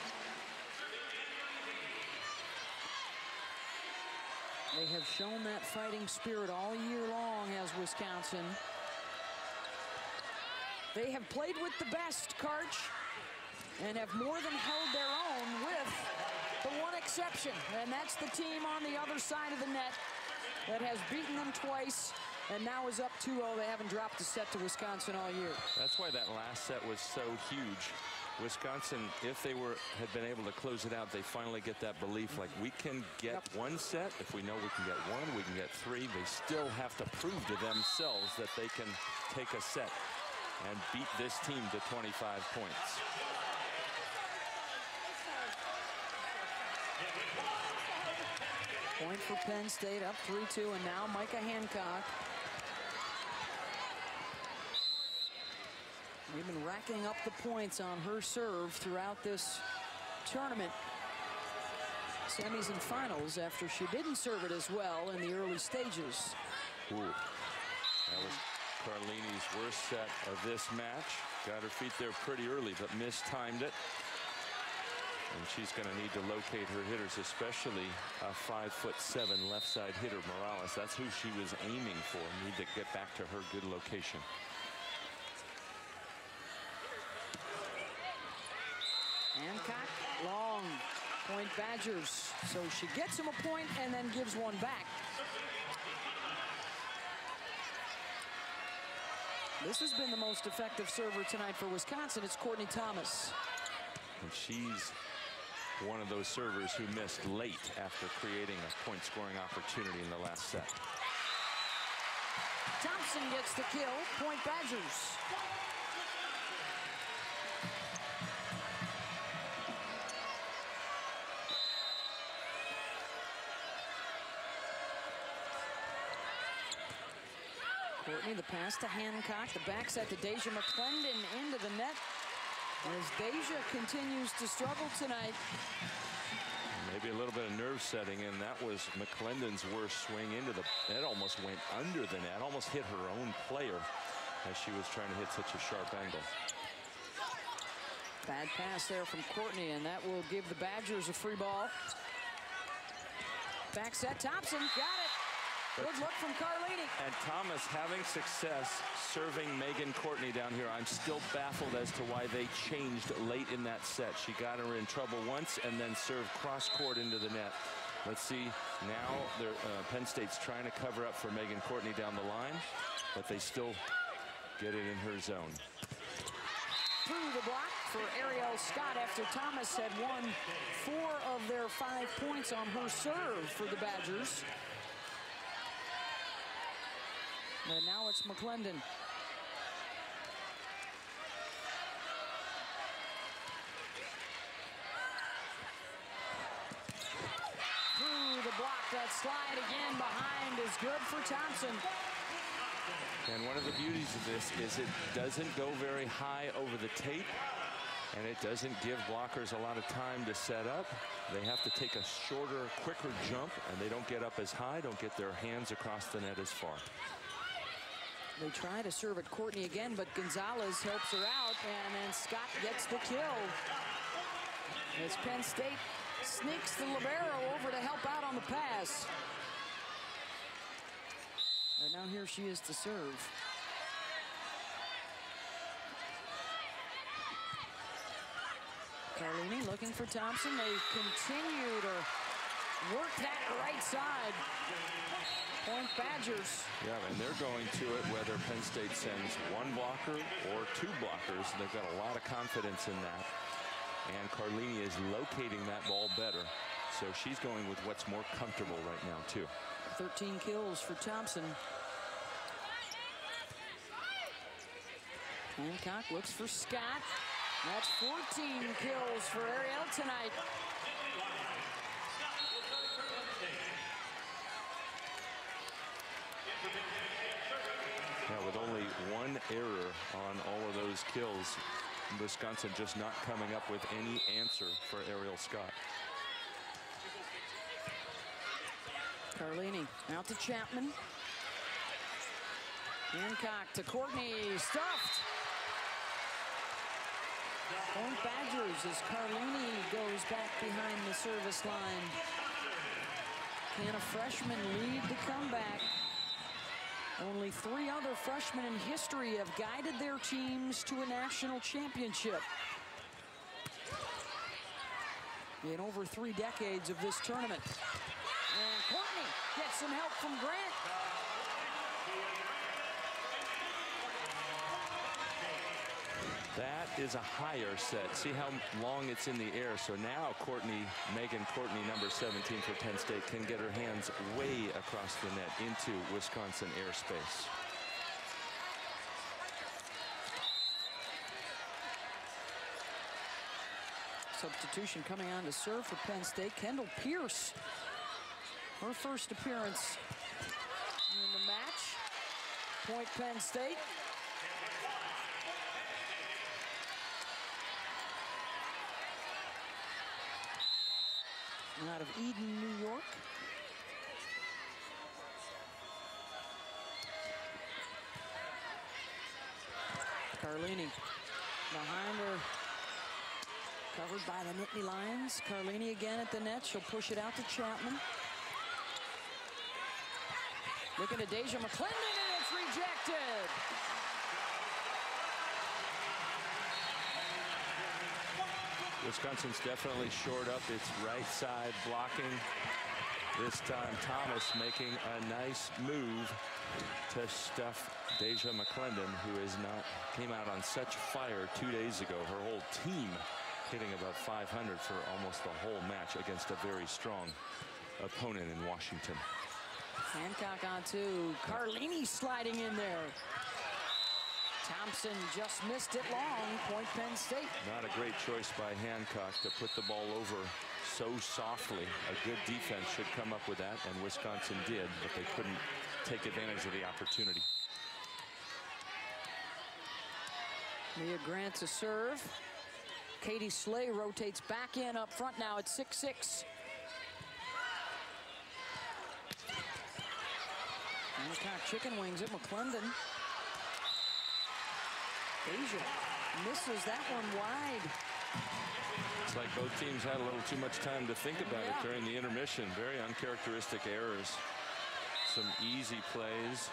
They have shown that fighting spirit all year long, has Wisconsin. They have played with the best, Karch, and have more than held their own, with the one exception, and that's the team on the other side of the net that has beaten them twice and now is up 2-0. They haven't dropped a set to Wisconsin all year. That's why that last set was so huge. Wisconsin, if they had been able to close it out, they finally get that belief, like, we can get one set. If we know we can get 1, we can get 3. They still have to prove to themselves that they can take a set and beat this team to 25 points. Point for Penn State, up 3-2, and now Micah Hancock. They've been racking up the points on her serve throughout this tournament. Semis and finals, after she didn't serve it as well in the early stages. Ooh. That was Carlini's worst set of this match. Got her feet there pretty early, but mistimed it. And she's going to need to locate her hitters, especially a 5'7" left side hitter, Morales. That's who she was aiming for. Need to get back to her good location. Hancock, long, point Badgers. So she gets him a point and then gives one back. This has been the most effective server tonight for Wisconsin. It's Courtney Thomas. And she's one of those servers who missed late after creating a point scoring opportunity in the last set. Thompson gets the kill. Point Badgers. Courtney, the pass to Hancock. The back set to Deja McClendon into the net. As Deja continues to struggle tonight. Maybe a little bit of nerve setting in. That was McClendon's worst swing into the net. Almost went under the net. Almost hit her own player as she was trying to hit such a sharp angle. Bad pass there from Courtney, and that will give the Badgers a free ball. Back set, Thompson got it. Good look from Carlini. And Thomas having success serving Megan Courtney down here. I'm still baffled as to why they changed late in that set. She got her in trouble once and then served cross court into the net. Let's see, now Penn State's trying to cover up for Megan Courtney down the line, but they still get it in her zone. Through the block for Ariel Scott after Thomas had won 4 of their 5 points on her serve for the Badgers. And now it's McClendon. Through the block, that slide again behind is good for Thompson. And one of the beauties of this is it doesn't go very high over the tape, and it doesn't give blockers a lot of time to set up. They have to take a shorter, quicker jump, and they don't get up as high, don't get their hands across the net as far. They try to serve at Courtney again, but Gonzalez helps her out, and then Scott gets the kill. As Penn State sneaks the libero over to help out on the pass. And now here she is to serve. Carlini looking for Thompson. They continue to work that right side. Point Badgers. Yeah, and they're going to it whether Penn State sends 1 blocker or 2 blockers. They've got a lot of confidence in that. And Carlini is locating that ball better. So she's going with what's more comfortable right now, too. 13 kills for Thompson. Hancock looks for Scott. That's 14 kills for Ariel tonight. Yeah, with only 1 error on all of those kills, Wisconsin just not coming up with any answer for Ariel Scott. Carlini out to Chapman. Hancock to Courtney, stuffed. Point Badgers as Carlini goes back behind the service line. Can a freshman lead the comeback? Only 3 other freshmen in history have guided their teams to a national championship. In over 3 decades of this tournament. And Courtney gets some help from Grant. That is a higher set. See how long it's in the air. So now Megan Courtney, number 17 for Penn State, can get her hands way across the net into Wisconsin airspace. Substitution coming on to serve for Penn State. Kendall Pierce, her first appearance in the match. Point Penn State. Out of Eden, New York. Carlini behind her, covered by the Nittany Lions. Carlini again at the net. She'll push it out to Chapman. Looking at Deja McClendon, and it's rejected. Wisconsin's definitely shored up its right side blocking. This time Thomas making a nice move to stuff Deja McClendon, who came out on such fire 2 days ago. Her whole team hitting above 500 for almost the whole match against a very strong opponent in Washington. Hancock on to Carlini sliding in there. Thompson just missed it long. Point Penn State. Not a great choice by Hancock to put the ball over so softly. A good defense should come up with that, and Wisconsin did, but they couldn't take advantage of the opportunity. Mia Grant to serve. Katie Slay rotates back in up front now at 6'6". Hancock chicken wings at McClendon. Deja misses that one wide. It's like both teams had a little too much time to think about it during the intermission. Very uncharacteristic errors. Some easy plays.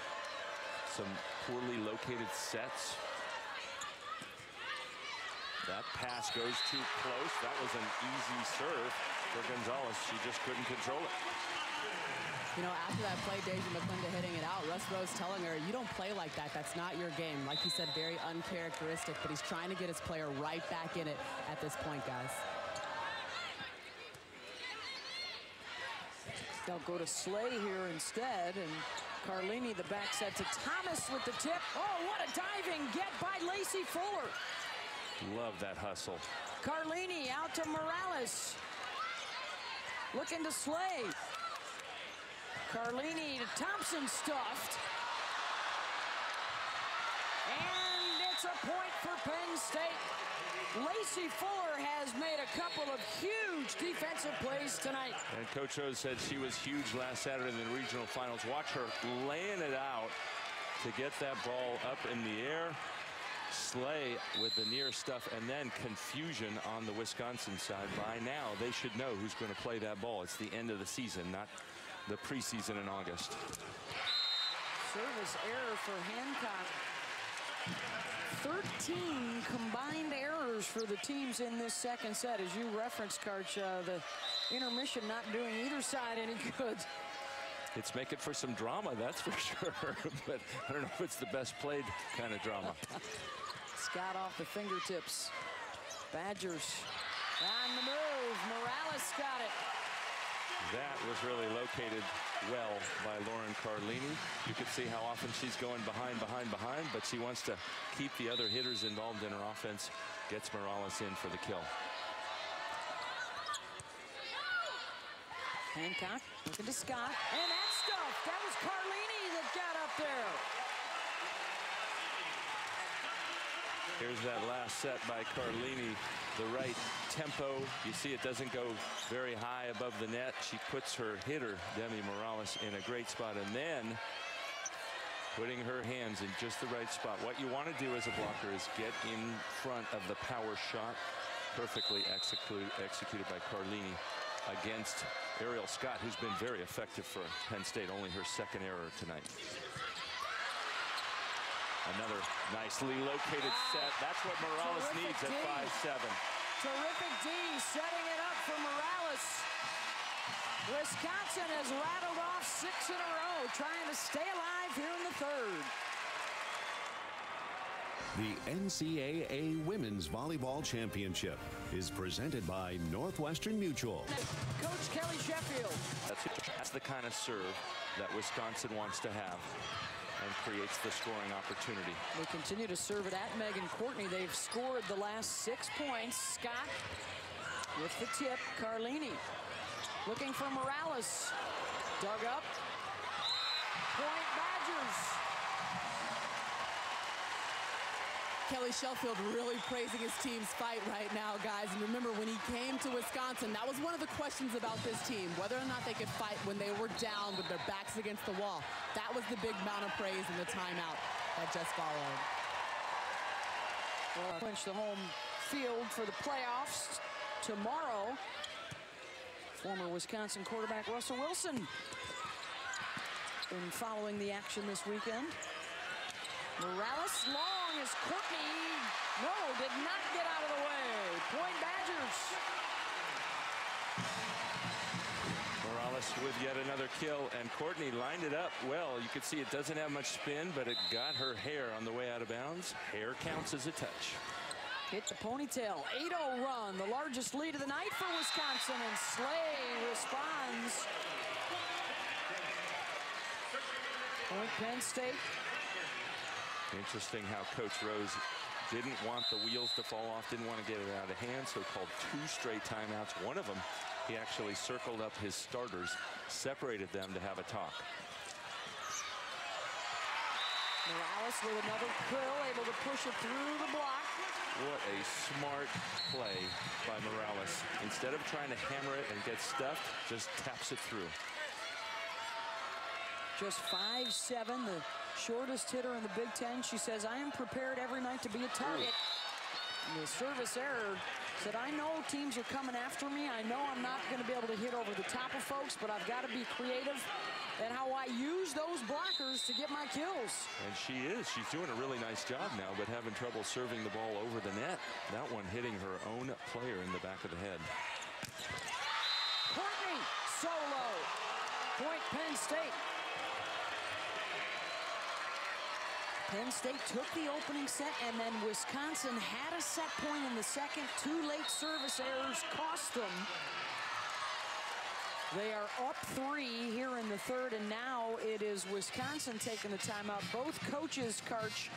Some poorly located sets. That pass goes too close. That was an easy serve for Gonzalez. She just couldn't control it. You know, after that play, Deja McClendon hitting it out, Russ Rose telling her, you don't play like that. That's not your game. Like you said, very uncharacteristic, but he's trying to get his player right back in it at this point, guys. They'll go to Slay here instead, and Carlini the back set to Thomas with the tip. Oh, what a diving get by Lacey Fuller. Love that hustle. Carlini out to Morales. Looking to Slay. Carlini to Thompson stuffed. And it's a point for Penn State. Lacey Fuller has made a couple of huge defensive plays tonight. And Coach Rose said she was huge last Saturday in the regional finals. Watch her laying it out to get that ball up in the air. Slay with the near stuff, and then confusion on the Wisconsin side. By now, they should know who's going to play that ball. It's the end of the season, not the preseason in August. Service error for Hancock. 13 combined errors for the teams in this second set. As you referenced, Karch, the intermission not doing either side any good. It's making for some drama, that's for sure. But I don't know if it's the best played kind of drama. Scott off the fingertips. Badgers on the move. Morales got it. That was really located well by Lauren Carlini. You could see how often she's going behind, but she wants to keep the other hitters involved in her offense. Gets Morales in for the kill. Hancock looking to Scott. And that stuff, that was Carlini that got up there. Here's that last set by Carlini. The right tempo. You see it doesn't go very high above the net. She puts her hitter, Demi Morales, in a great spot. And then putting her hands in just the right spot. What you want to do as a blocker is get in front of the power shot. Perfectly executed by Carlini against Ariel Scott, who's been very effective for Penn State. Only her second error tonight. Another nicely located set. That's what Morales needs at 5'7". Terrific D, setting it up for Morales. Wisconsin has rattled off 6 in a row, trying to stay alive here in the third. The NCAA Women's Volleyball Championship is presented by Northwestern Mutual. Coach Kelly Sheffield. That's the kind of serve that Wisconsin wants to have and creates the scoring opportunity. They continue to serve it at Megan Courtney. They've scored the last 6 points. Scott with the tip. Carlini looking for Morales. Dug up. Point Badgers. Kelly Sheffield really praising his team's fight right now, guys. And remember, when he came to Wisconsin, that was one of the questions about this team, whether or not they could fight when they were down with their backs against the wall. That was the big amount of praise in the timeout that just followed. Well, clinch the home field for the playoffs tomorrow. Former Wisconsin quarterback Russell Wilson been following the action this weekend. Morales long as Courtney, no, did not get out of the way. Point Badgers. Morales Morales with yet another kill, and Courtney lined it up well. You can see it doesn't have much spin, but it got her hair on the way out of bounds. Hair counts as a touch. Hit the ponytail. 8-0 run, the largest lead of the night for Wisconsin, and Slay responds. Point Penn State. Interesting how Coach Rose didn't want the wheels to fall off, didn't want to get it out of hand, so called 2 straight timeouts. One of them, he actually circled up his starters, separated them to have a talk. Morales with another curl, able to push it through the block. What a smart play by Morales. Instead of trying to hammer it and get stuffed, just taps it through. Just 5'7", the shortest hitter in the Big Ten. She says, I am prepared every night to be a target. And the service error said, I know teams are coming after me. I know I'm not going to be able to hit over the top of folks, but I've got to be creative in how I use those blockers to get my kills. And she is. She's doing a really nice job now, but having trouble serving the ball over the net. That one hitting her own player in the back of the head. Courtney, solo. Point Penn State. Penn State took the opening set, and then Wisconsin had a set point in the second. 2 late service errors cost them. They are up 3 here in the third, and now it is Wisconsin taking the timeout. Both coaches, Karch,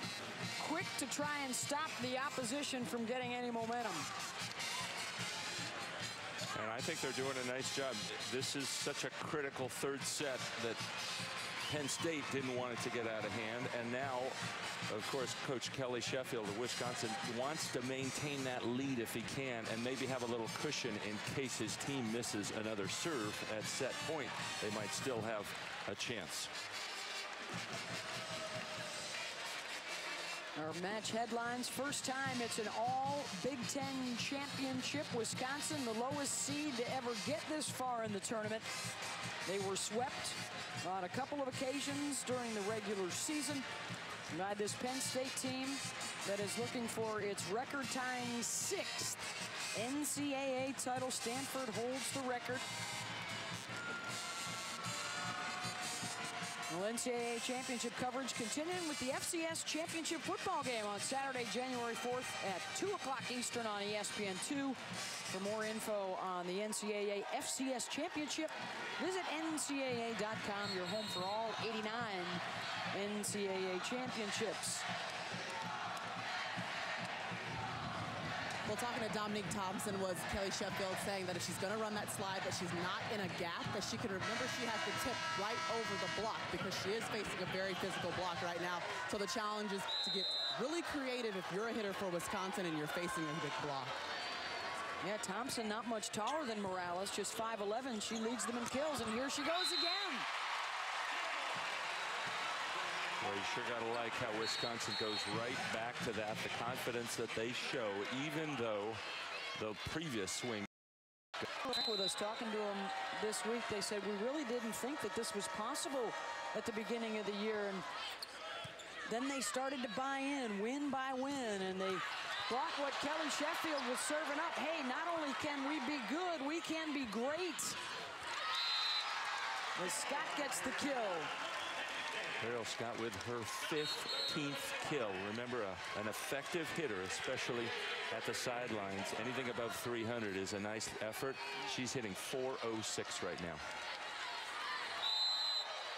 quick to try and stop the opposition from getting any momentum. And I think they're doing a nice job. This is such a critical third set that Penn State didn't want it to get out of hand, and now, of course, Coach Kelly Sheffield of Wisconsin wants to maintain that lead if he can, and maybe have a little cushion in case his team misses another serve at set point. They might still have a chance. Our match headlines. First time it's an all Big Ten championship. Wisconsin, the lowest seed to ever get this far in the tournament. They were swept on a couple of occasions during the regular season by this Penn State team that is looking for its record-tying 6th NCAA title. Stanford holds the record. Well, NCAA championship coverage continuing with the FCS championship football game on Saturday, January 4th at 2 o'clock Eastern on ESPN2. For more info on the NCAA FCS championship, visit NCAA.com, your home for all 89 NCAA championships. Well, talking to Dominique Thompson was Kelly Sheffield saying that if she's going to run that slide, that she's not in a gap, that she can remember she has to tip right over the block because she is facing a very physical block right now. So the challenge is to get really creative if you're a hitter for Wisconsin and you're facing a big block. Yeah, Thompson not much taller than Morales, just 5'11". She leads them in kills, and here she goes again. Well, you sure got to like how Wisconsin goes right back to that, the confidence that they show, even though the previous swing. With us talking to them this week, they said we really didn't think that this was possible at the beginning of the year, and then they started to buy in, win by win, and they brought what Kelly Sheffield was serving up. Hey, not only can we be good, we can be great. As Scott gets the kill. Ariel Scott with her 15th kill. Remember, an effective hitter, especially at the sidelines. Anything above 300 is a nice effort. She's hitting .406 right now.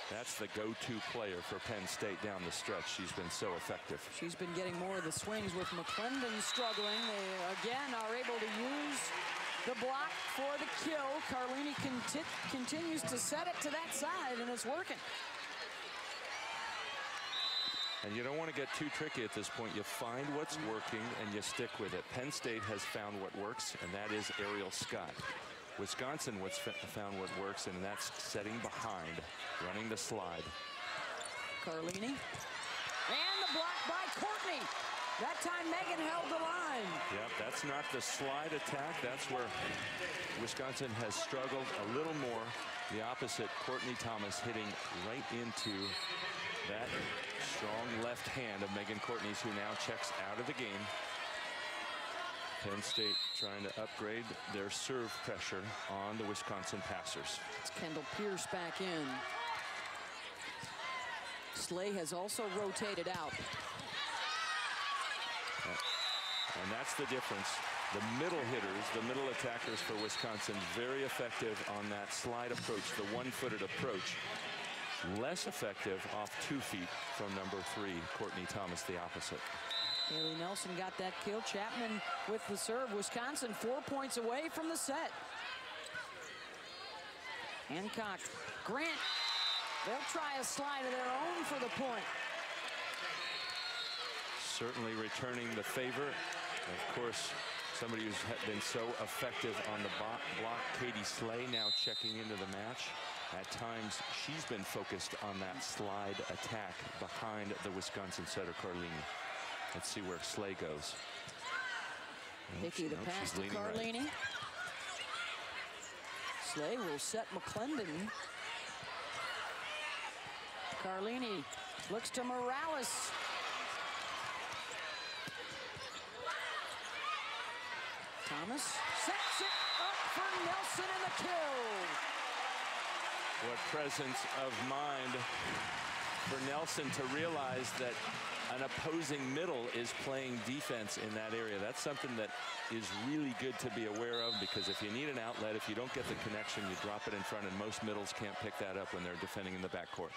That's the go-to player for Penn State down the stretch. She's been so effective. She's been getting more of the swings with McClendon struggling. They, again, are able to use the block for the kill. Carlini continues to set it to that side, and it's working. And you don't want to get too tricky at this point. You find what's working and you stick with it. Penn State has found what works, and that is Ariel Scott. Wisconsin found what works, and that's setting behind, running the slide. Carlini. And the block by Courtney. That time Megan held the line. Yep, that's not the slide attack. That's where Wisconsin has struggled a little more. The opposite, Courtney Thomas hitting right into that strong left hand of Megan Courtney's, who now checks out of the game. Penn State trying to upgrade their serve pressure on the Wisconsin passers. It's Kendall Pierce back in. Slay has also rotated out. And that's the difference. The middle hitters, the middle attackers for Wisconsin, very effective on that slide approach, the one-footed approach. Less effective off 2 feet from number 3, Courtney Thomas, the opposite. Haley Nelson got that kill. Chapman with the serve. Wisconsin 4 points away from the set. Hancock, Grant. They'll try a slide of their own for the point. Certainly returning the favor. Of course, somebody who's been so effective on the block, Katie Slay, now checking into the match. At times, she's been focused on that slide attack behind the Wisconsin setter, Carlini. Let's see where Slay goes. Hickey, the pass to Carlini. Right. Slay will set McClendon. Carlini looks to Morales. Thomas sets it up for Nelson in the kill. What presence of mind for Nelson to realize that an opposing middle is playing defense in that area. That's something that is really good to be aware of, because if you need an outlet, if you don't get the connection, you drop it in front, and most middles can't pick that up when they're defending in the backcourt.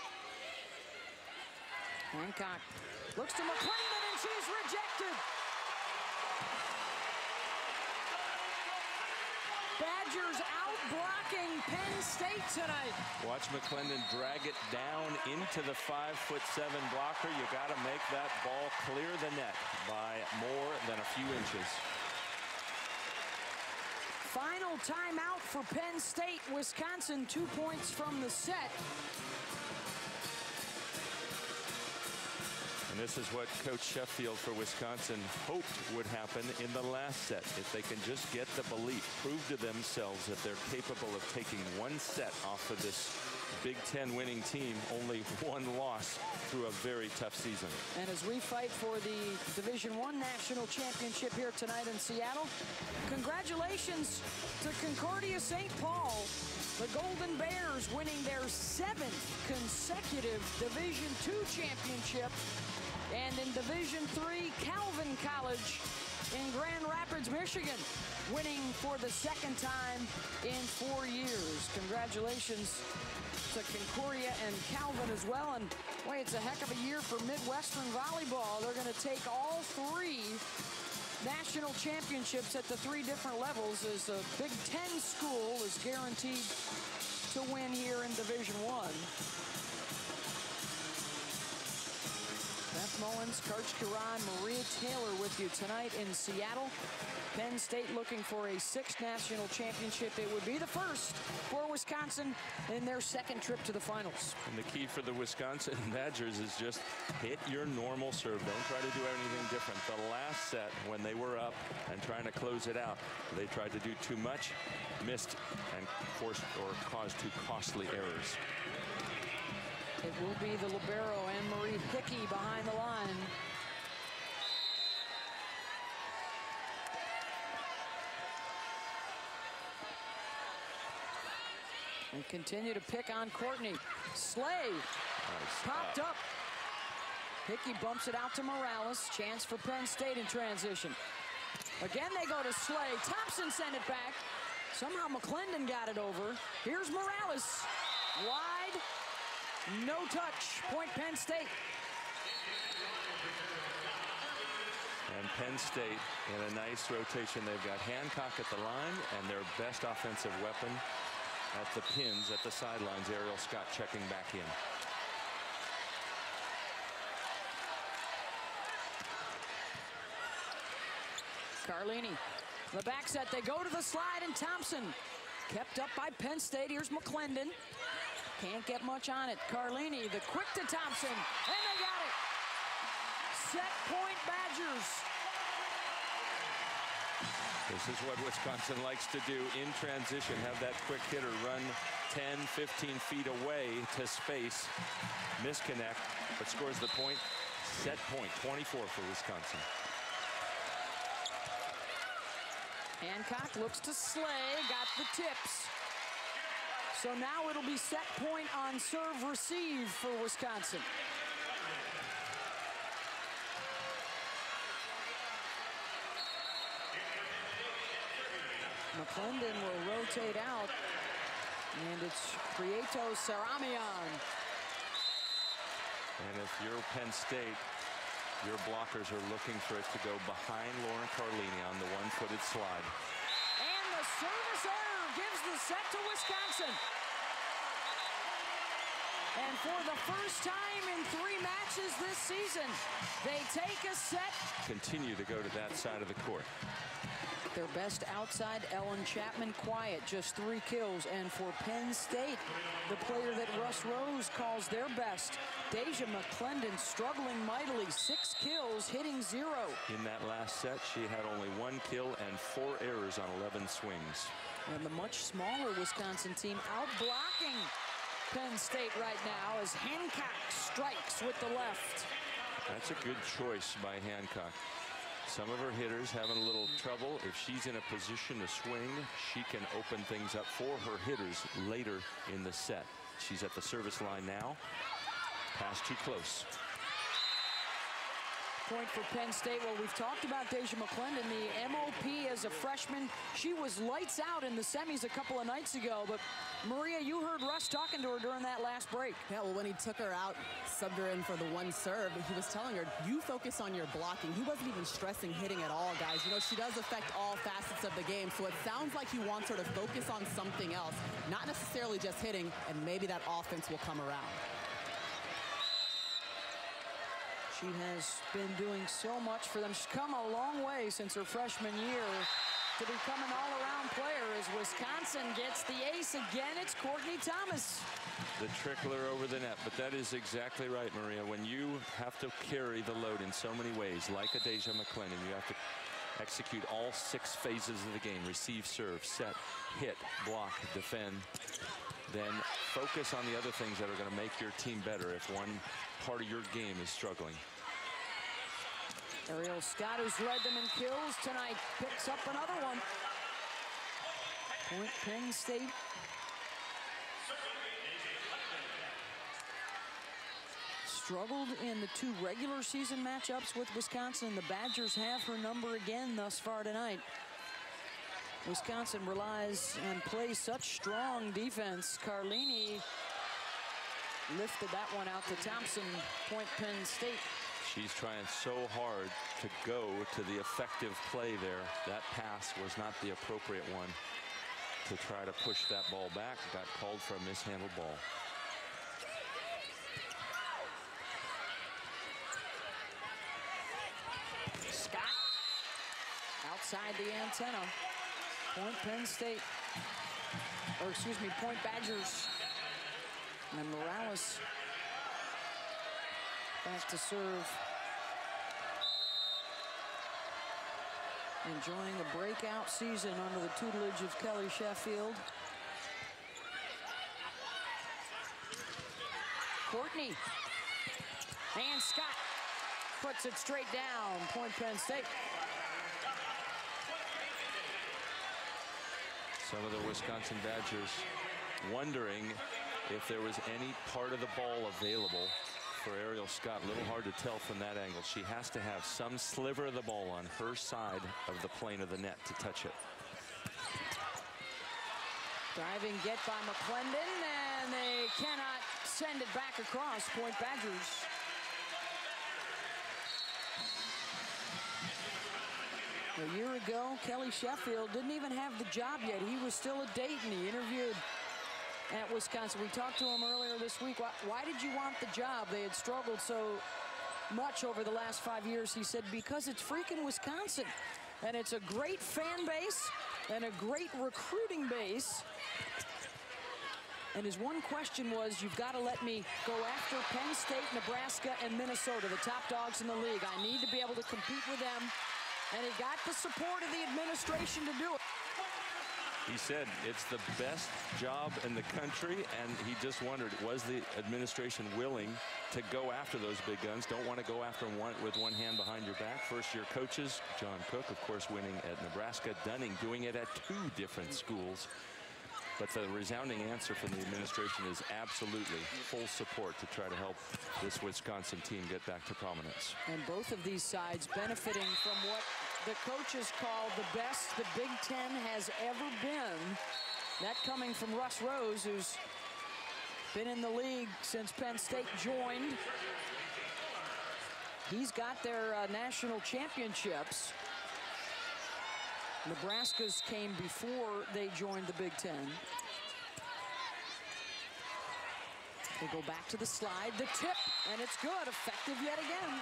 Hancock looks to McClendon, and she's rejected. Badgers out blocking Penn State tonight. Watch McClendon drag it down into the 5'7" blocker. You got to make that ball clear the net by more than a few inches. Final timeout for Penn State. Wisconsin 2 points from the set. And this is what Coach Sheffield for Wisconsin hoped would happen in the last set. If they can just get the belief, prove to themselves that they're capable of taking one set off of this Big Ten winning team, only one loss through a very tough season. And as we fight for the Division I National Championship here tonight in Seattle, congratulations to Concordia St. Paul. The Golden Bears winning their 7th consecutive Division II championship. And in Division III, Calvin College in Grand Rapids, Michigan, winning for the 2nd time in 4 years. Congratulations to Concordia and Calvin as well. And boy, it's a heck of a year for Midwestern volleyball. They're going to take all 3 national championships at the 3 different levels, as a Big Ten school is guaranteed to win here in Division I. Beth Mullins, Karch Kiran, Maria Taylor with you tonight in Seattle. Penn State looking for a 6th national championship. It would be the first for Wisconsin in their 2nd trip to the finals. And the key for the Wisconsin Badgers is just hit your normal serve. Don't try to do anything different. The last set, when they were up and trying to close it out, they tried to do too much, missed, and forced or caused 2 costly errors. It will be the libero, Anne-Marie Hickey, behind the line. They continue to pick on Courtney. Slay popped up. Hickey bumps it out to Morales. Chance for Penn State in transition. Again, they go to Slay. Thompson sent it back. Somehow McClendon got it over. Here's Morales. Wide. No touch. Point Penn State. And Penn State in a nice rotation. They've got Hancock at the line and their best offensive weapon at the pins at the sidelines. Ariel Scott checking back in. Carlini, the back set. They go to the slide, and Thompson kept up by Penn State. Here's McClendon. Can't get much on it. Carlini, the quick to Thompson, and they got it. Set point Badgers. This is what Wisconsin likes to do in transition. Have that quick hitter run 10, 15 feet away to space. Misconnect, but scores the point. Set point, 24 for Wisconsin. Hancock looks to Slay, got the tips. So now it'll be set point on serve receive for Wisconsin. McClendon will rotate out, and it's Prieto Saramian. And if you're Penn State, your blockers are looking for it to go behind Lauren Carlini on the one-footed slide. And the service error gives the set to Wisconsin. And for the first time in 3 matches this season, they take a set. Continue to go to that side of the court. Their best outside, Ellen Chapman, quiet, just 3 kills. And for Penn State, the player that Russ Rose calls their best, Deja McClendon, struggling mightily, 6 kills, hitting 0. In that last set, she had only 1 kill and 4 errors on 11 swings. And the much smaller Wisconsin team out-blocking Penn State right now as Hancock strikes with the left. That's a good choice by Hancock. Some of her hitters having a little trouble. If she's in a position to swing, she can open things up for her hitters later in the set. She's at the service line now. Pass too close. Point for Penn State. Well, we've talked about Deja McClendon, the MOP as a freshman. She was lights out in the semis a couple of nights ago, but Maria, you heard Russ talking to her during that last break. Yeah, well, when he took her out, subbed her in for the one serve, he was telling her, you focus on your blocking. He wasn't even stressing hitting at all, guys. You know, she does affect all facets of the game, so it sounds like he wants her to focus on something else, not necessarily just hitting, and maybe that offense will come around. She has been doing so much for them. She's come a long way since her freshman year to become an all-around player. As Wisconsin gets the ace again, it's Courtney Thomas. The trickler over the net, but that is exactly right, Maria. When you have to carry the load in so many ways, like a Deja McClendon, you have to execute all 6 phases of the game: receive, serve, set, hit, block, defend. Then focus on the other things that are going to make your team better if one part of your game is struggling. Ariel Scott, who's led them in kills tonight, picks up another one. Point Penn State. Struggled in the 2 regular season matchups with Wisconsin. The Badgers have her number again thus far tonight. Wisconsin relies and plays such strong defense. Carlini lifted that one out to Thompson. Point Penn State. She's trying so hard to go to the effective play there. That pass was not the appropriate one to try to push that ball back. Got called for a mishandled ball. Scott outside the antenna. Point Penn State, or excuse me, Point Badgers. And Morales back to serve. Enjoying a breakout season under the tutelage of Kelly Sheffield. Courtney. And Scott puts it straight down. Point Penn State. Some of the Wisconsin Badgers wondering if there was any part of the ball available for Ariel Scott. A little hard to tell from that angle. She has to have some sliver of the ball on her side of the plane of the net to touch it. Driving get by McClendon, and they cannot send it back across. Point Badgers. A year ago, Kelly Sheffield didn't even have the job yet. He was still at Dayton. He interviewed at Wisconsin. We talked to him earlier this week. Why did you want the job? They had struggled so much over the last 5 years. He said, because it's freaking Wisconsin. And it's a great fan base and a great recruiting base. And his one question was, you've got to let me go after Penn State, Nebraska, and Minnesota, the top dogs in the league. I need to be able to compete with them. And he got the support of the administration to do it. He said it's the best job in the country, and he just wondered, was the administration willing to go after those big guns? Don't want to go after them with one hand behind your back. First-year coaches, John Cook, of course, winning at Nebraska. Dunning doing it at 2 different schools. But the resounding answer from the administration is absolutely full support to try to help this Wisconsin team get back to prominence. And both of these sides benefiting from what the coaches call the best the Big Ten has ever been. That coming from Russ Rose, who's been in the league since Penn State joined. He's got their national championships. Nebraska's came before they joined the Big Ten. They go back to the slide, the tip, and it's good, effective yet again.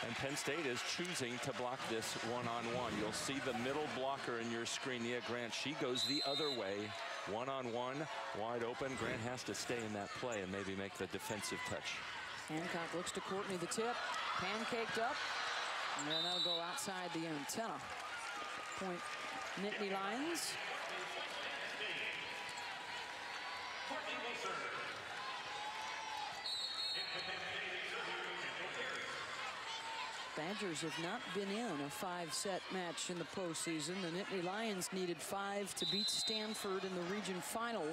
And Penn State is choosing to block this one-on-one. You'll see the middle blocker in your screen, Nia Grant. She goes the other way, one-on-one, wide open. Grant has to stay in that play and maybe make the defensive touch. Hancock looks to Courtney, the tip, pancaked up, and then that'll go outside the antenna. Point Nittany Lions. Badgers have not been in a 5-set match in the postseason. The Nittany Lions needed 5 to beat Stanford in the region final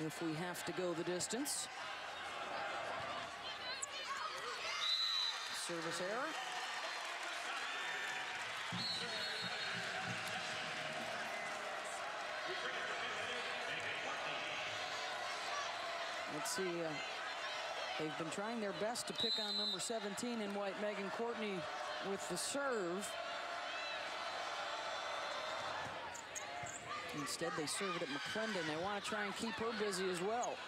if we have to go the distance. Service error. Let's see. They've been trying their best to pick on number 17 in white, Megan Courtney, with the serve. Instead, they serve it at McClendon. They want to try and keep her busy as well.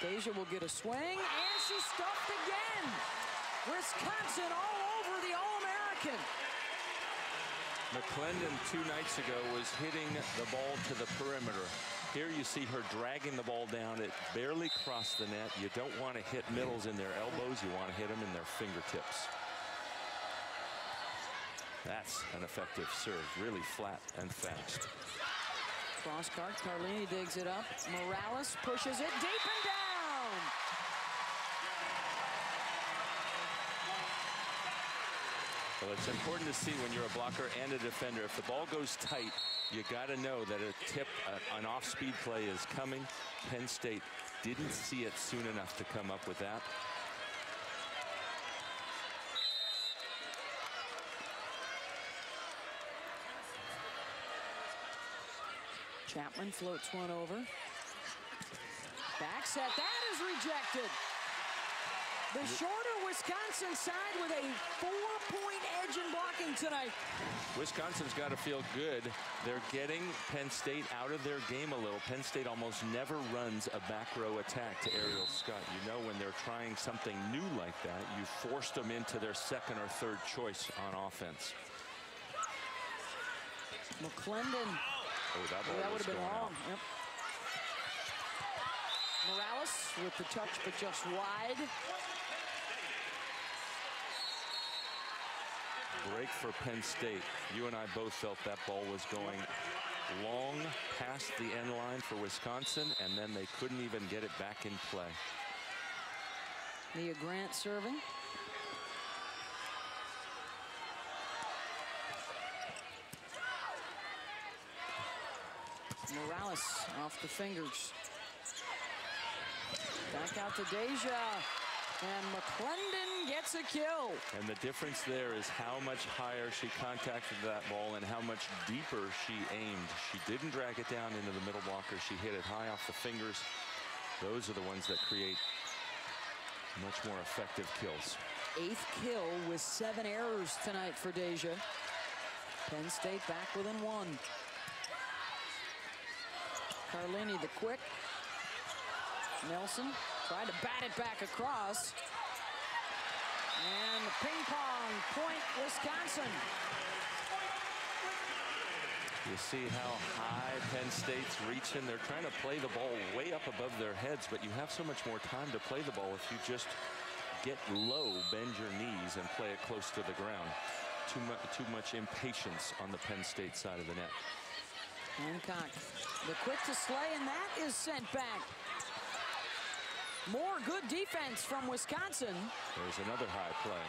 Deja will get a swing, and she's stuffed again. Wisconsin all over the All-American. McClendon 2 nights ago was hitting the ball to the perimeter. Here you see her dragging the ball down. It barely crossed the net. You don't want to hit middles in their elbows. You want to hit them in their fingertips. That's an effective serve. Really flat and fast. Cross cart. Carlini digs it up. Morales pushes it deep and down. Well, it's important to see when you're a blocker and a defender. If the ball goes tight, you got to know that a tip, an off-speed play is coming. Penn State didn't see it soon enough to come up with that. Chapman floats one over. Back set. That is rejected. The shorter Wisconsin side with a 4-point edge in blocking tonight. Wisconsin's got to feel good. They're getting Penn State out of their game a little. Penn State almost never runs a back row attack to Ariel Scott. You know, when they're trying something new like that, you forced them into their second or third choice on offense. McClendon. Oh, that would have been long. Yep. Morales with the touch, but just wide. Break for Penn State. You and I both felt that ball was going long past the end line for Wisconsin, and then they couldn't even get it back in play. Nia Grant serving. Morales off the fingers. Back out to Deja. And McClendon gets a kill. And the difference there is how much higher she contacted that ball and how much deeper she aimed. She didn't drag it down into the middle blocker. She hit it high off the fingers. Those are the ones that create much more effective kills. 8th kill with 7 errors tonight for Deja. Penn State back within 1. Carlini the quick. Nelson tried to bat it back across. And the ping pong point, Wisconsin. You see how high Penn State's reaching. They're trying to play the ball way up above their heads, but you have so much more time to play the ball if you just get low, bend your knees, and play it close to the ground. too much impatience on the Penn State side of the net. Hancock, the quick to Slay, and that is sent back. More good defense from Wisconsin. There's another high play.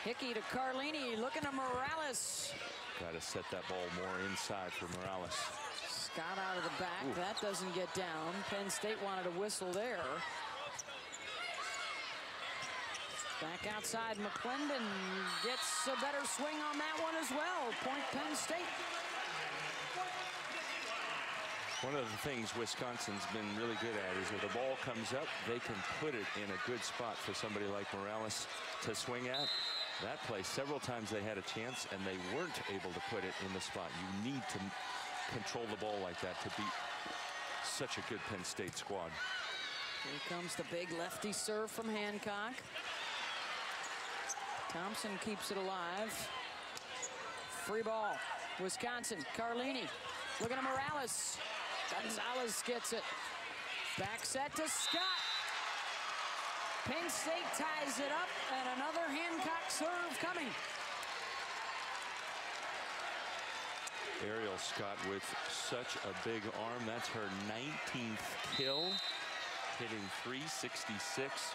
Hickey to Carlini, looking to Morales. Got to set that ball more inside for Morales. Scott out of the back. Ooh. That doesn't get down. Penn State wanted a whistle there. Back outside, McClendon gets a better swing on that one as well. Point Penn State. One of the things Wisconsin's been really good at is if the ball comes up, they can put it in a good spot for somebody like Morales to swing at. That play, several times they had a chance and they weren't able to put it in the spot. You need to control the ball like that to beat such a good Penn State squad. Here comes the big lefty serve from Hancock. Thompson keeps it alive. Free ball. Wisconsin. Carlini. Looking at Morales. Gonzalez gets it. Back set to Scott. Penn State ties it up, and another Hancock serve coming. Ariel Scott with such a big arm. That's her 19th kill. Hitting .366.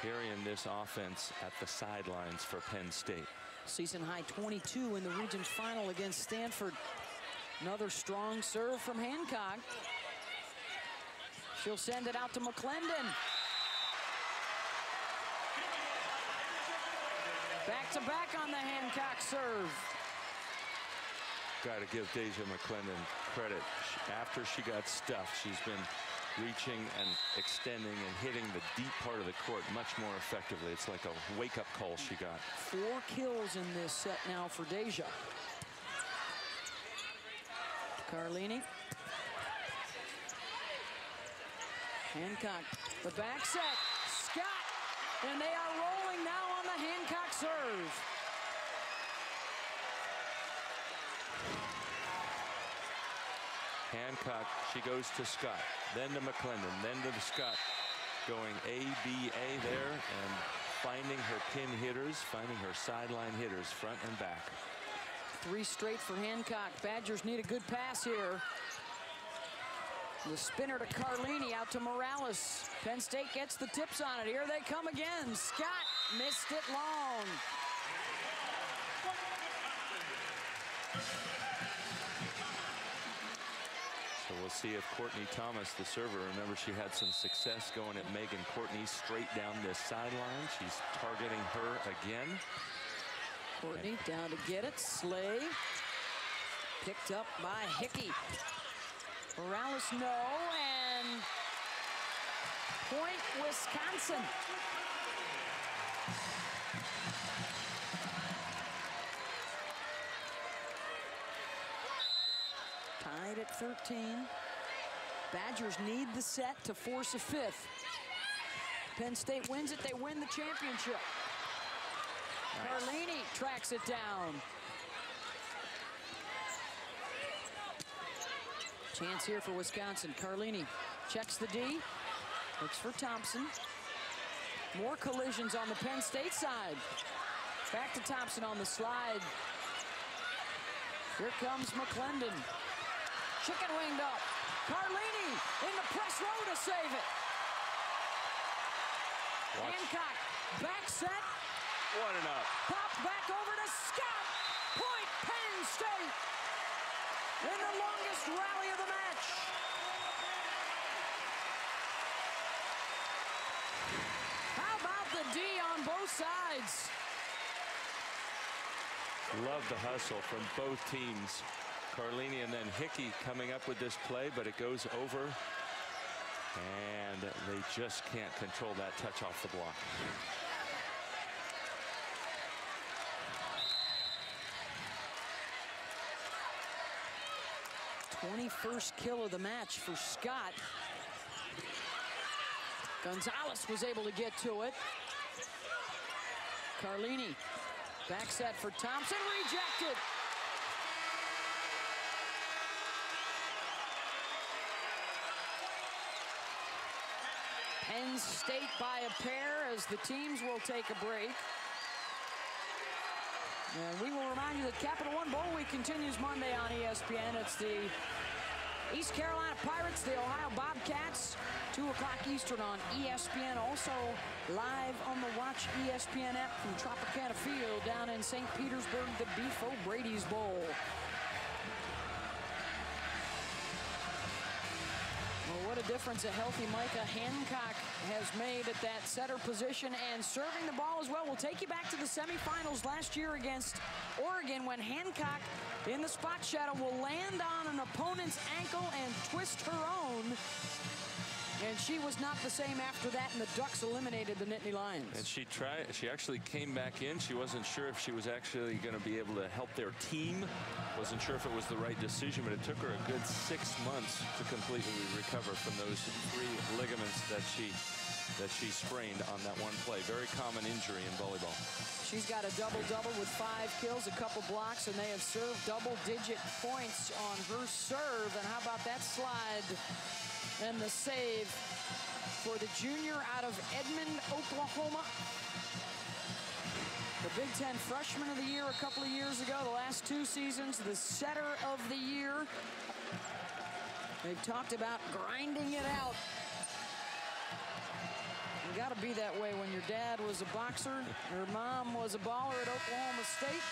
Carrying this offense at the sidelines for Penn State. Season high 22 in the region final against Stanford. Another strong serve from Hancock. She'll send it out to McClendon. Back to back on the Hancock serve. Got to give Deja McClendon credit. After she got stuffed, she's been reaching and extending and hitting the deep part of the court much more effectively. It's like a wake-up call she got. 4 kills in this set now for Deja. Carlini. Hancock, the back set. Scott, and they are rolling now on the Hancock serve. Hancock, she goes to Scott, then to McClendon, then to Scott. Going A-B-A there and finding her pin hitters, finding her sideline hitters, front and back. 3 straight for Hancock. Badgers need a good pass here. The spinner to Carlini, out to Morales. Penn State gets the tips on it. Here they come again. Scott missed it long. So we'll see if Courtney Thomas, the server, remember she had some success going at Megan Courtney straight down this sideline. She's targeting her again. Courtney down to get it. Slay. Picked up by Hickey. Morales, no, and point Wisconsin. Tied at 13. Badgers need the set to force a 5th. Penn State wins it, they win the championship. Nice. Carlini tracks it down. Chance here for Wisconsin. Carlini checks the D. Looks for Thompson. More collisions on the Penn State side. Back to Thompson on the slide. Here comes McClendon. Chicken winged up. Carlini in the press row to save it. Watch. Hancock, back set. What an up. Popped back over to Scott. Point Penn State. In the longest rally of the match. How about the D on both sides? Love the hustle from both teams. Carlini and then Hickey coming up with this play, but it goes over. And they just can't control that touch off the block. #21st kill of the match for Scott. Gonzalez was able to get to it. Carlini, back set for Thompson, rejected. Penn State by a pair as the teams will take a break. And we will remind you that Capital One Bowl Week continues Monday on ESPN. It's the East Carolina Pirates, the Ohio Bobcats, 2 o'clock Eastern on ESPN. Also live on the Watch ESPN app from Tropicana Field down in St. Petersburg, the Beef O'Brady's Bowl. Well, what a difference a healthy Micah Hancock has made at that setter position and serving the ball as well. We'll take you back to the semifinals last year against Oregon when Hancock in the spot shadow will land on an opponent's ankle and twist her own. And she was not the same after that, and the Ducks eliminated the Nittany Lions. And she actually came back in. She wasn't sure if she was actually going to be able to help their team. Wasn't sure if it was the right decision, but it took her a good 6 months to completely recover from those 3 ligaments that she sprained on that one play. Very common injury in volleyball. She's got a double-double with 5 kills, a couple blocks, and they have served double-digit points on her serve. And how about that slide and the save for the junior out of Edmond, Oklahoma. The Big Ten Freshman of the Year a couple of years ago, the last 2 seasons, the setter of the year. They've talked about grinding it out. You got to be that way when your dad was a boxer, your mom was a baller at Oklahoma State.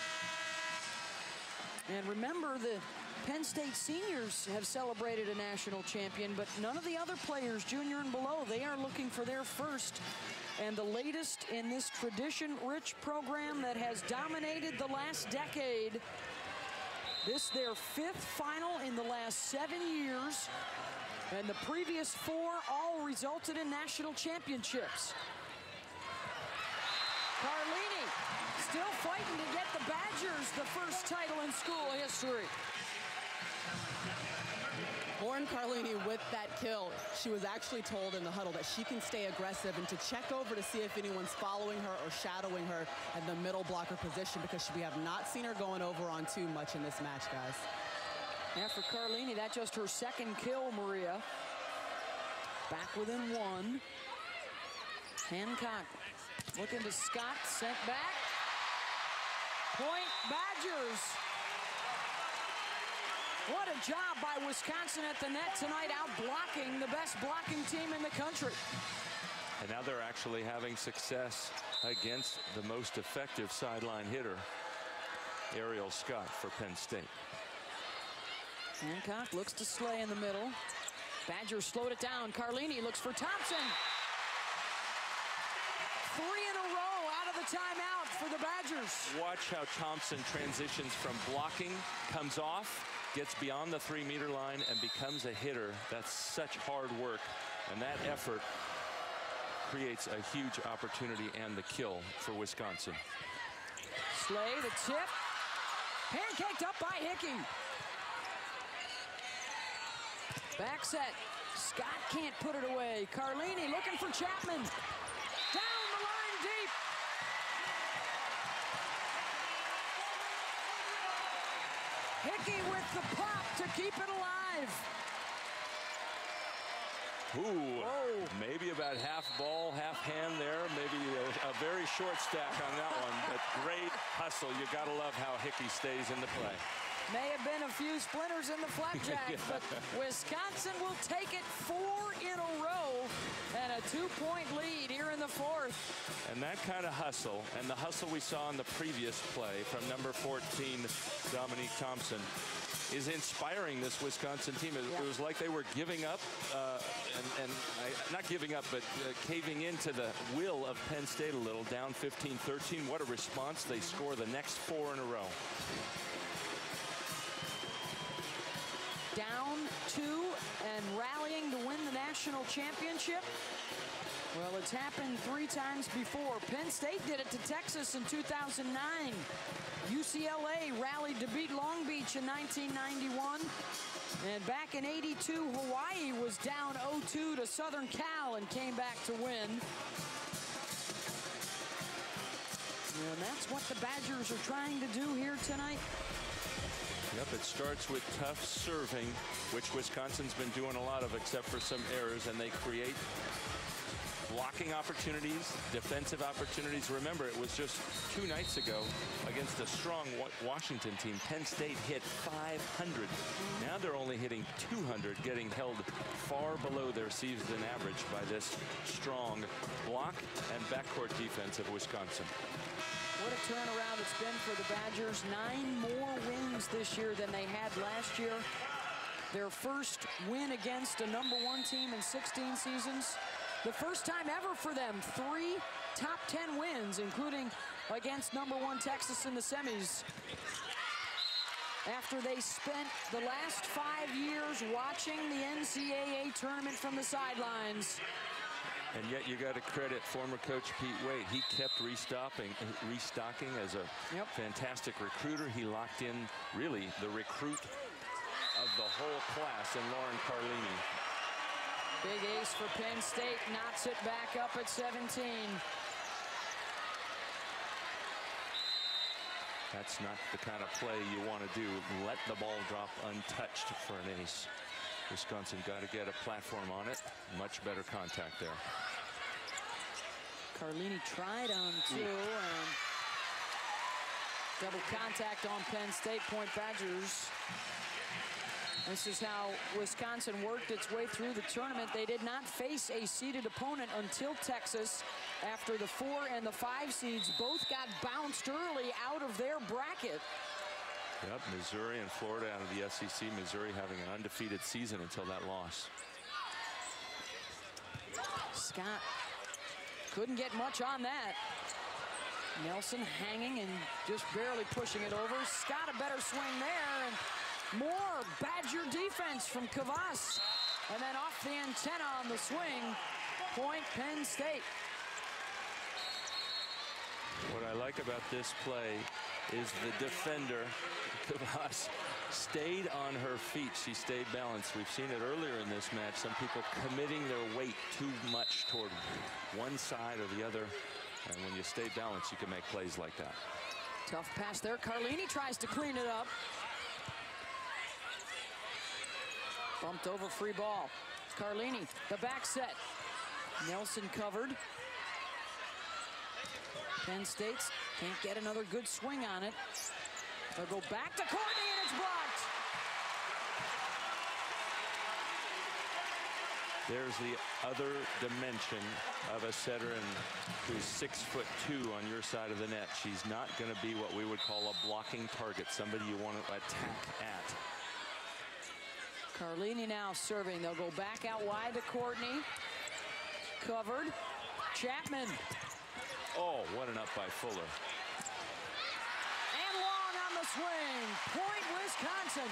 And remember, the Penn State seniors have celebrated a national champion, but none of the other players, junior and below, they are looking for their first and the latest in this tradition-rich program that has dominated the last decade. This their 5th final in the last 7 years, and the previous 4 all resulted in national championships. Carlini still fighting to get the Badgers the first title in school history. Lauren Carlini with that kill. She was actually told in the huddle that she can stay aggressive and to check over to see if anyone's following her or shadowing her in the middle blocker position, because we have not seen her going over on 2 much in this match, guys. And for Carlini, that's just her 2nd kill, Maria. Back within 1. Hancock looking to Scott, sent back. Point Badgers. What a job by Wisconsin at the net tonight, out blocking the best blocking team in the country. And now they're actually having success against the most effective sideline hitter, Ariel Scott, for Penn State. Hancock looks to Slay in the middle. Badgers slowed it down. Carlini looks for Thompson. 3 in a row out of the timeout for the Badgers. Watch how Thompson transitions from blocking, comes off, gets beyond the 3-meter line, and becomes a hitter. That's such hard work, and that effort creates a huge opportunity and the kill for Wisconsin. Slay, the tip. Pancaked up by Hickey. Back set. Scott can't put it away. Carlini looking for Chapman. Down the line deep. Hickey with the pop to keep it alive. Ooh, maybe about half ball, half hand there. Maybe a very short stack on that one, but great hustle. You gotta love how Hickey stays in the play. May have been a few splinters in the flapjack, but Wisconsin will take it 4 in a row and a 2-point lead here in the 4th. And that kind of hustle, and the hustle we saw in the previous play from number 14, Dominique Thompson, is inspiring this Wisconsin team. It was like they were giving up, not giving up, but caving into the will of Penn State a little, down 15-13. What a response. They score the next 4 in a row. Down 2 and rallying to win the national championship. Well, it's happened 3 times before. Penn State did it to Texas in 2009. UCLA rallied to beat Long Beach in 1991. And back in '82, Hawaii was down 0-2 to Southern Cal and came back to win. And that's what the Badgers are trying to do here tonight. Yep, it starts with tough serving, which Wisconsin's been doing a lot of, except for some errors, and they create blocking opportunities, defensive opportunities. Remember, it was just 2 nights ago against a strong Washington team. Penn State hit 500. Now they're only hitting 200, getting held far below their season average by this strong block and backcourt defense of Wisconsin. What a turnaround it's been for the Badgers. 9 more wins this year than they had last year. Their first win against a #1 team in 16 seasons. The first time ever for them. 3 top 10 wins, including against #1 Texas in the semis. After they spent the last 5 years watching the NCAA tournament from the sidelines. And yet you got to credit former coach Pete Wade. He kept restocking as a fantastic recruiter. He locked in really the recruit of the whole class in Lauren Carlini. Big ace for Penn State, knots it back up at 17. That's not the kind of play you want to do. Let the ball drop untouched for an ace. Wisconsin got to get a platform on it. Much better contact there. Carlini tried on 2 and double contact on Penn State. Point Badgers. This is how Wisconsin worked its way through the tournament. They did not face a seeded opponent until Texas. After the 4 and the 5 seeds both got bounced early out of their bracket. Yep, Missouri and Florida out of the SEC. Missouri having an undefeated season until that loss. Scott couldn't get much on that. Nelson hanging and just barely pushing it over. Scott a better swing there, and more Badger defense from Kavas. And then off the antenna on the swing. Point Penn State. What I like about this play is the defender, Kavas, stayed on her feet. She stayed balanced. We've seen it earlier in this match. Some people committing their weight too much toward one side or the other. And when you stay balanced, you can make plays like that. Tough pass there. Carlini tries to clean it up. Bumped over, free ball. Carlini, the back set. Nelson covered. Penn State can't get another good swing on it. They'll go back to Courtney, and it's blocked. There's the other dimension of a setter who's 6'2" on your side of the net. She's not going to be what we would call a blocking target, somebody you want to attack at. Carlini now serving. They'll go back out wide to Courtney. Covered. Chapman. Oh, what an up by Fuller. And long on the swing. Point Wisconsin.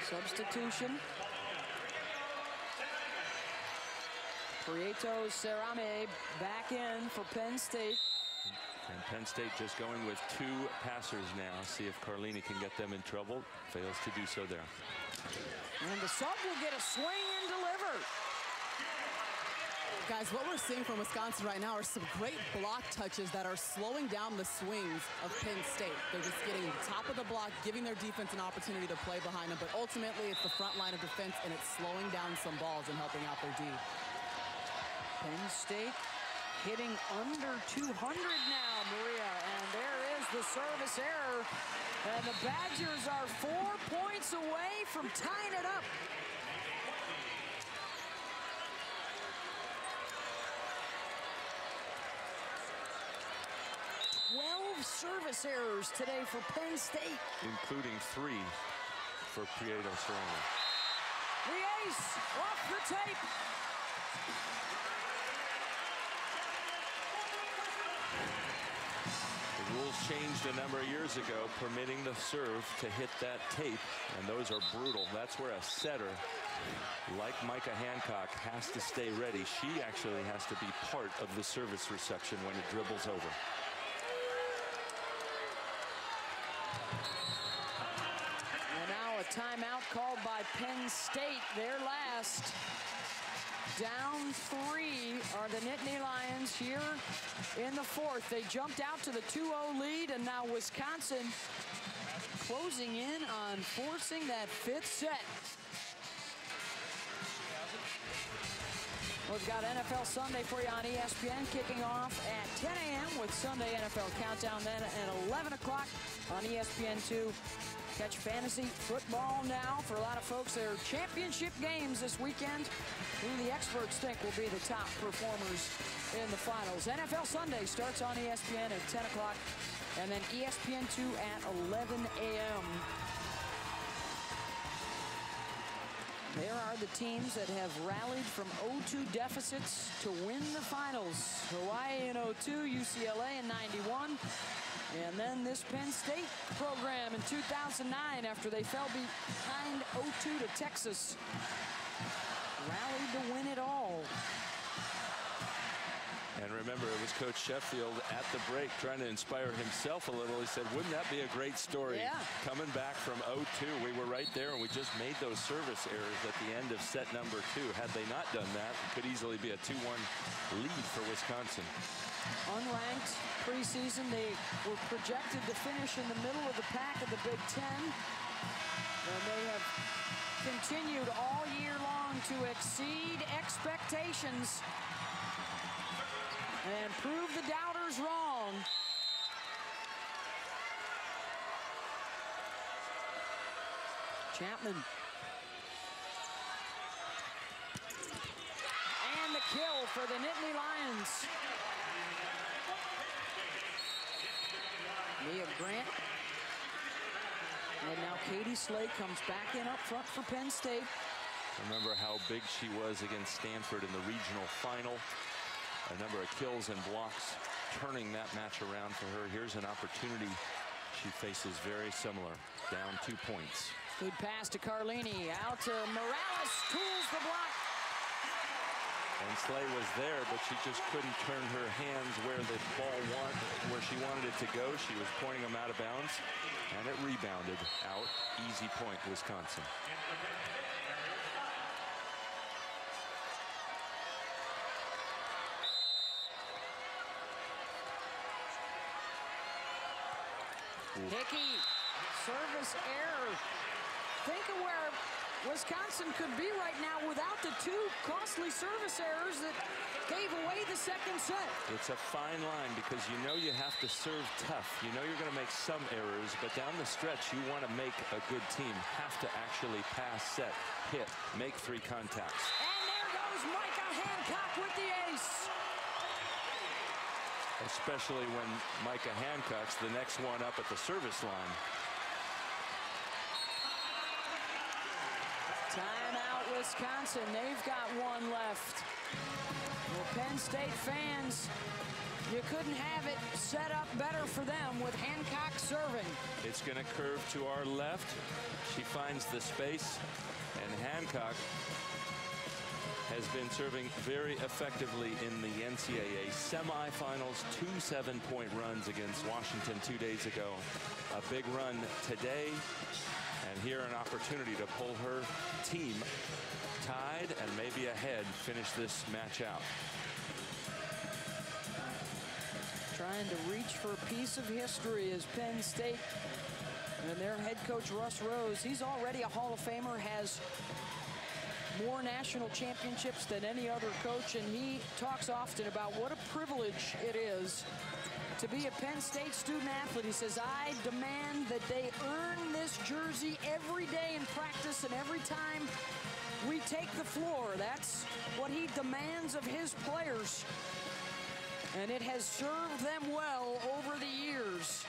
Substitution. Prieto Cerame back in for Penn State. And Penn State just going with 2 passers now. See if Carlini can get them in trouble. Fails to do so there. And the sub will get a swing and deliver. Guys, what we're seeing from Wisconsin right now are some great block touches that are slowing down the swings of Penn State. They're just getting the top of the block, giving their defense an opportunity to play behind them. But ultimately, it's the front line of defense, and it's slowing down some balls and helping out their D. Penn State hitting under 200 now, Maria. And there is the service error. And the Badgers are 4 points away from tying it up. 12 service errors today for Penn State. Including 3 for Prieto Cerame. The ace off the tape. The rules changed a number of years ago, permitting the serve to hit that tape, and those are brutal. That's where a setter, like Micah Hancock, has to stay ready. She actually has to be part of the service reception when it dribbles over. And now a timeout called by Penn State, their last. Down 3 are the Nittany Lions here in the fourth. They jumped out to the 2-0 lead, and now Wisconsin closing in on forcing that fifth set. We've got NFL Sunday for you on ESPN, kicking off at 10 a.m. with Sunday NFL Countdown, then at 11 o'clock on ESPN2. Catch fantasy football now. For a lot of folks, there are championship games this weekend. Who the experts think will be the top performers in the finals. NFL Sunday starts on ESPN at 10 o'clock, and then ESPN2 at 11 a.m. There are the teams that have rallied from 0-2 deficits to win the finals. Hawaii in 02, UCLA in 91, and then this Penn State program in 2009 after they fell behind 0-2 to Texas. Rallied to win it all. And remember, it was Coach Sheffield at the break trying to inspire himself a little. He said, wouldn't that be a great story? Yeah. Coming back from 0-2, we were right there, and we just made those service errors at the end of set number 2. Had they not done that, it could easily be a 2-1 lead for Wisconsin. Unranked preseason, they were projected to finish in the middle of the pack of the Big Ten. And they have continued all year long to exceed expectations and prove the doubters wrong. Chapman. And the kill for the Nittany Lions. Mia Grant. And now Katie Slay comes back in up front for Penn State. Remember how big she was against Stanford in the regional final. A number of kills and blocks, turning that match around for her. Here's an opportunity she faces very similar. Down 2 points. Good pass to Carlini. Out to Morales. Tools the block. And Slay was there, but she just couldn't turn her hands where the ball where she wanted it to go. She was pointing them out of bounds, and it rebounded out. Easy point, Wisconsin. Hickey, service error. Think of where Wisconsin could be right now without the 2 costly service errors that gave away the second set. It's a fine line because you know you have to serve tough. You know you're going to make some errors, but down the stretch you want to make a good team. Have to actually pass, set, hit, make 3 contacts. And there goes Micah Hancock with the ace. Especially when Micah Hancock's the next one up at the service line. Timeout, Wisconsin. They've got 1 left. Well, Penn State fans, you couldn't have it set up better for them with Hancock serving. It's going to curve to our left. She finds the space, and Hancock has been serving very effectively in the NCAA semifinals. 2 7-point runs against Washington 2 days ago. A big run today, and here an opportunity to pull her team tied and maybe ahead, finish this match out. Trying to reach for a piece of history is Penn State and their head coach Russ Rose. He's already a Hall of Famer, has more national championships than any other coach, and he talks often about what a privilege it is to be a Penn State student athlete. He says, I demand that they earn this jersey every day in practice and every time we take the floor. That's what he demands of his players, and it has served them well over the years.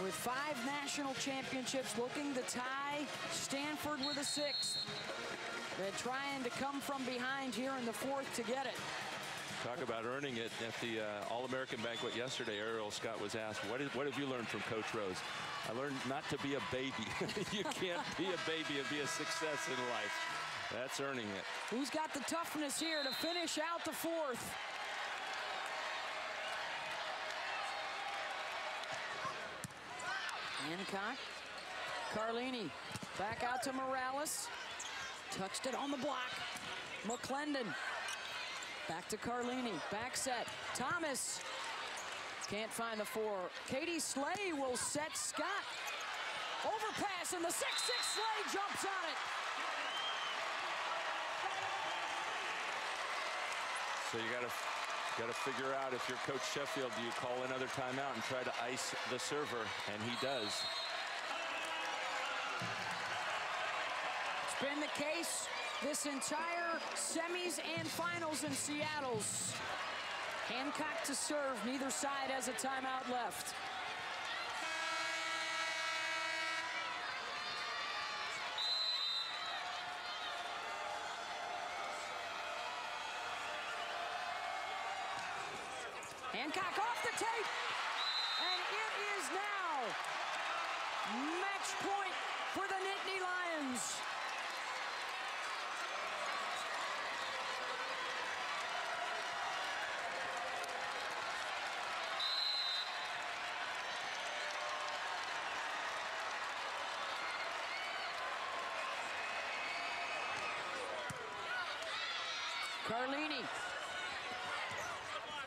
With 5 national championships, looking to tie Stanford with a 6th. They're trying to come from behind here in the 4th to get it. Talk about earning it. At the All-American banquet yesterday, Ariel Scott was asked, what have you learned from Coach Rose? I learned not to be a baby. You can't be a baby and be a success in life. That's earning it. Who's got the toughness here to finish out the 4th? Hancock, Carlini, back out to Morales. touched it on the block. McClendon. Back to Carlini. Back set. Thomas. Can't find the 4. Katie Slay will set Scott. Overpass, and the 6'6" Slay jumps on it. So you gotta figure out, if you're Coach Sheffield, do you call another timeout and try to ice the server? And he does. It's been the case this entire semis and finals in Seattle's. Hancock to serve. Neither side has a timeout left. Hancock off the tape, and it is now match point for the Nittany Lions. Carlini.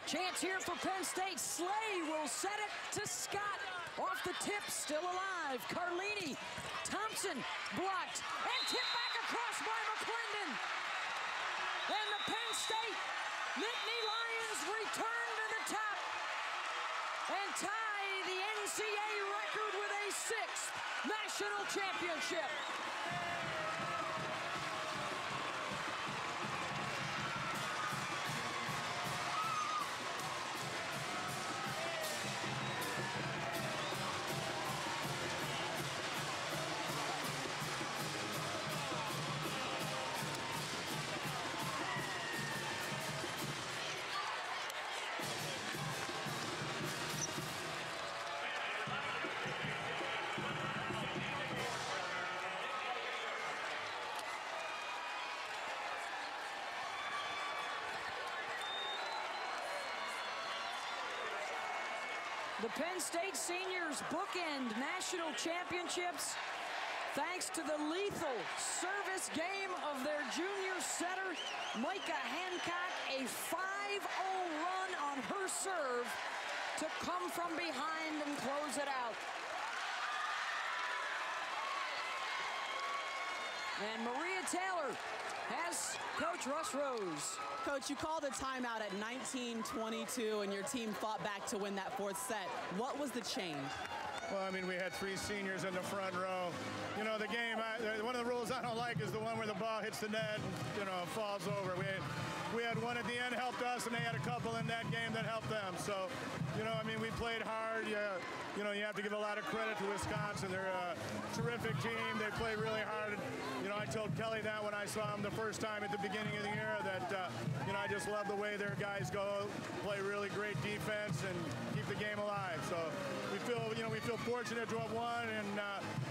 Chance here for Penn State. Slay will set it to Scott. Off the tip, still alive. Carlini. Thompson blocked and tipped back across by McClendon. And the Penn State Nittany Lions return to the top and tie the NCAA record with a 6th national championship. The Penn State seniors bookend national championships thanks to the lethal service game of their junior setter, Micah Hancock. A 5-0 run on her serve to come from behind and close it out. And Maria Taylor has Coach Russ Rose. Coach, you called a timeout at 19-22, and your team fought back to win that 4th set. What was the change? Well, I mean, we had 3 seniors in the front row. You know, the game, one of the rules I don't like is the one where the ball hits the net and, you know, falls over. We had one at the end helped us, and they had a couple in that game that helped them. So, you know, I mean, we played hard. You know, you have to give a lot of credit to Wisconsin. They're a terrific team. They play really hard. You know, I told Kelly that when I saw them the first time at the beginning of the year, that, you know, I just love the way their guys go, play really great defense, and keep the game alive. So we feel, you know, we feel fortunate to have won, and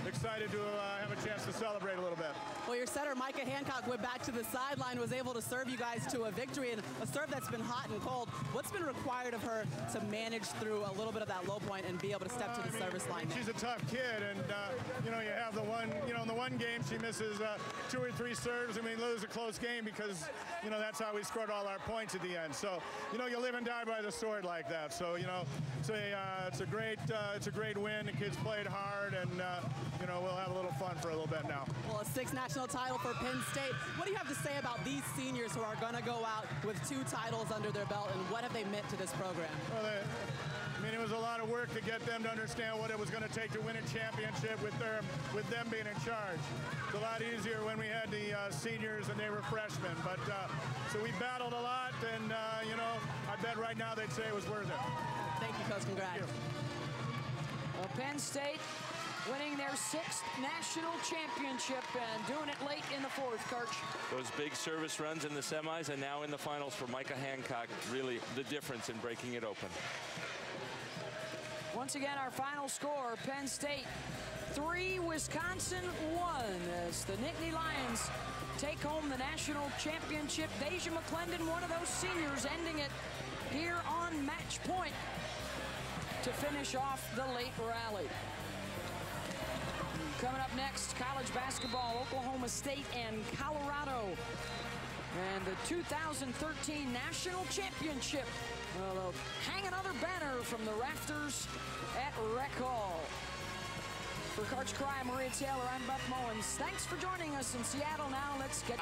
excited to have a chance to celebrate a little bit. Well, your setter, Micah Hancock, went back to the sideline, was able to serve you guys to a victory, and a serve that's been hot and cold. What's been required of her to manage through a little bit of that low point and be able to step to the service line? She's a tough kid, and you know, you have the one, you know, in the one game she misses 2 or 3 serves, and we lose a close game because, you know, that's how we scored all our points at the end. So, you know, you live and die by the sword like that. So, you know, it's a great win. The kids played hard, and you know, we'll have a little fun for a little bit now. Well, a 6th national title for Penn State. What do you have to say about these seniors who are going to go out with 2 titles under their belt, and what have they meant to this program? Well, I mean, it was a lot of work to get them to understand what it was going to take to win a championship with them being in charge. It's a lot easier when we had the seniors and they were freshmen. But so we battled a lot, and you know, I bet right now they'd say it was worth it. Thank you, Coach. Congrats. Thank you. Well, Penn State winning their 6th national championship and doing it late in the 4th, Coach. Those big service runs in the semis and now in the finals for Micah Hancock, really the difference in breaking it open. Once again, our final score, Penn State 3, Wisconsin 1, as the Nittany Lions take home the national championship. Deja McClendon, one of those seniors, ending it here on match point to finish off the late rally. Coming up next, college basketball, Oklahoma State and Colorado. And the 2013 National Championship. They'll hang another banner from the rafters at Rec Hall. For Cards Cry, Maria Taylor, I'm Buck Mullins. Thanks for joining us in Seattle. Now let's get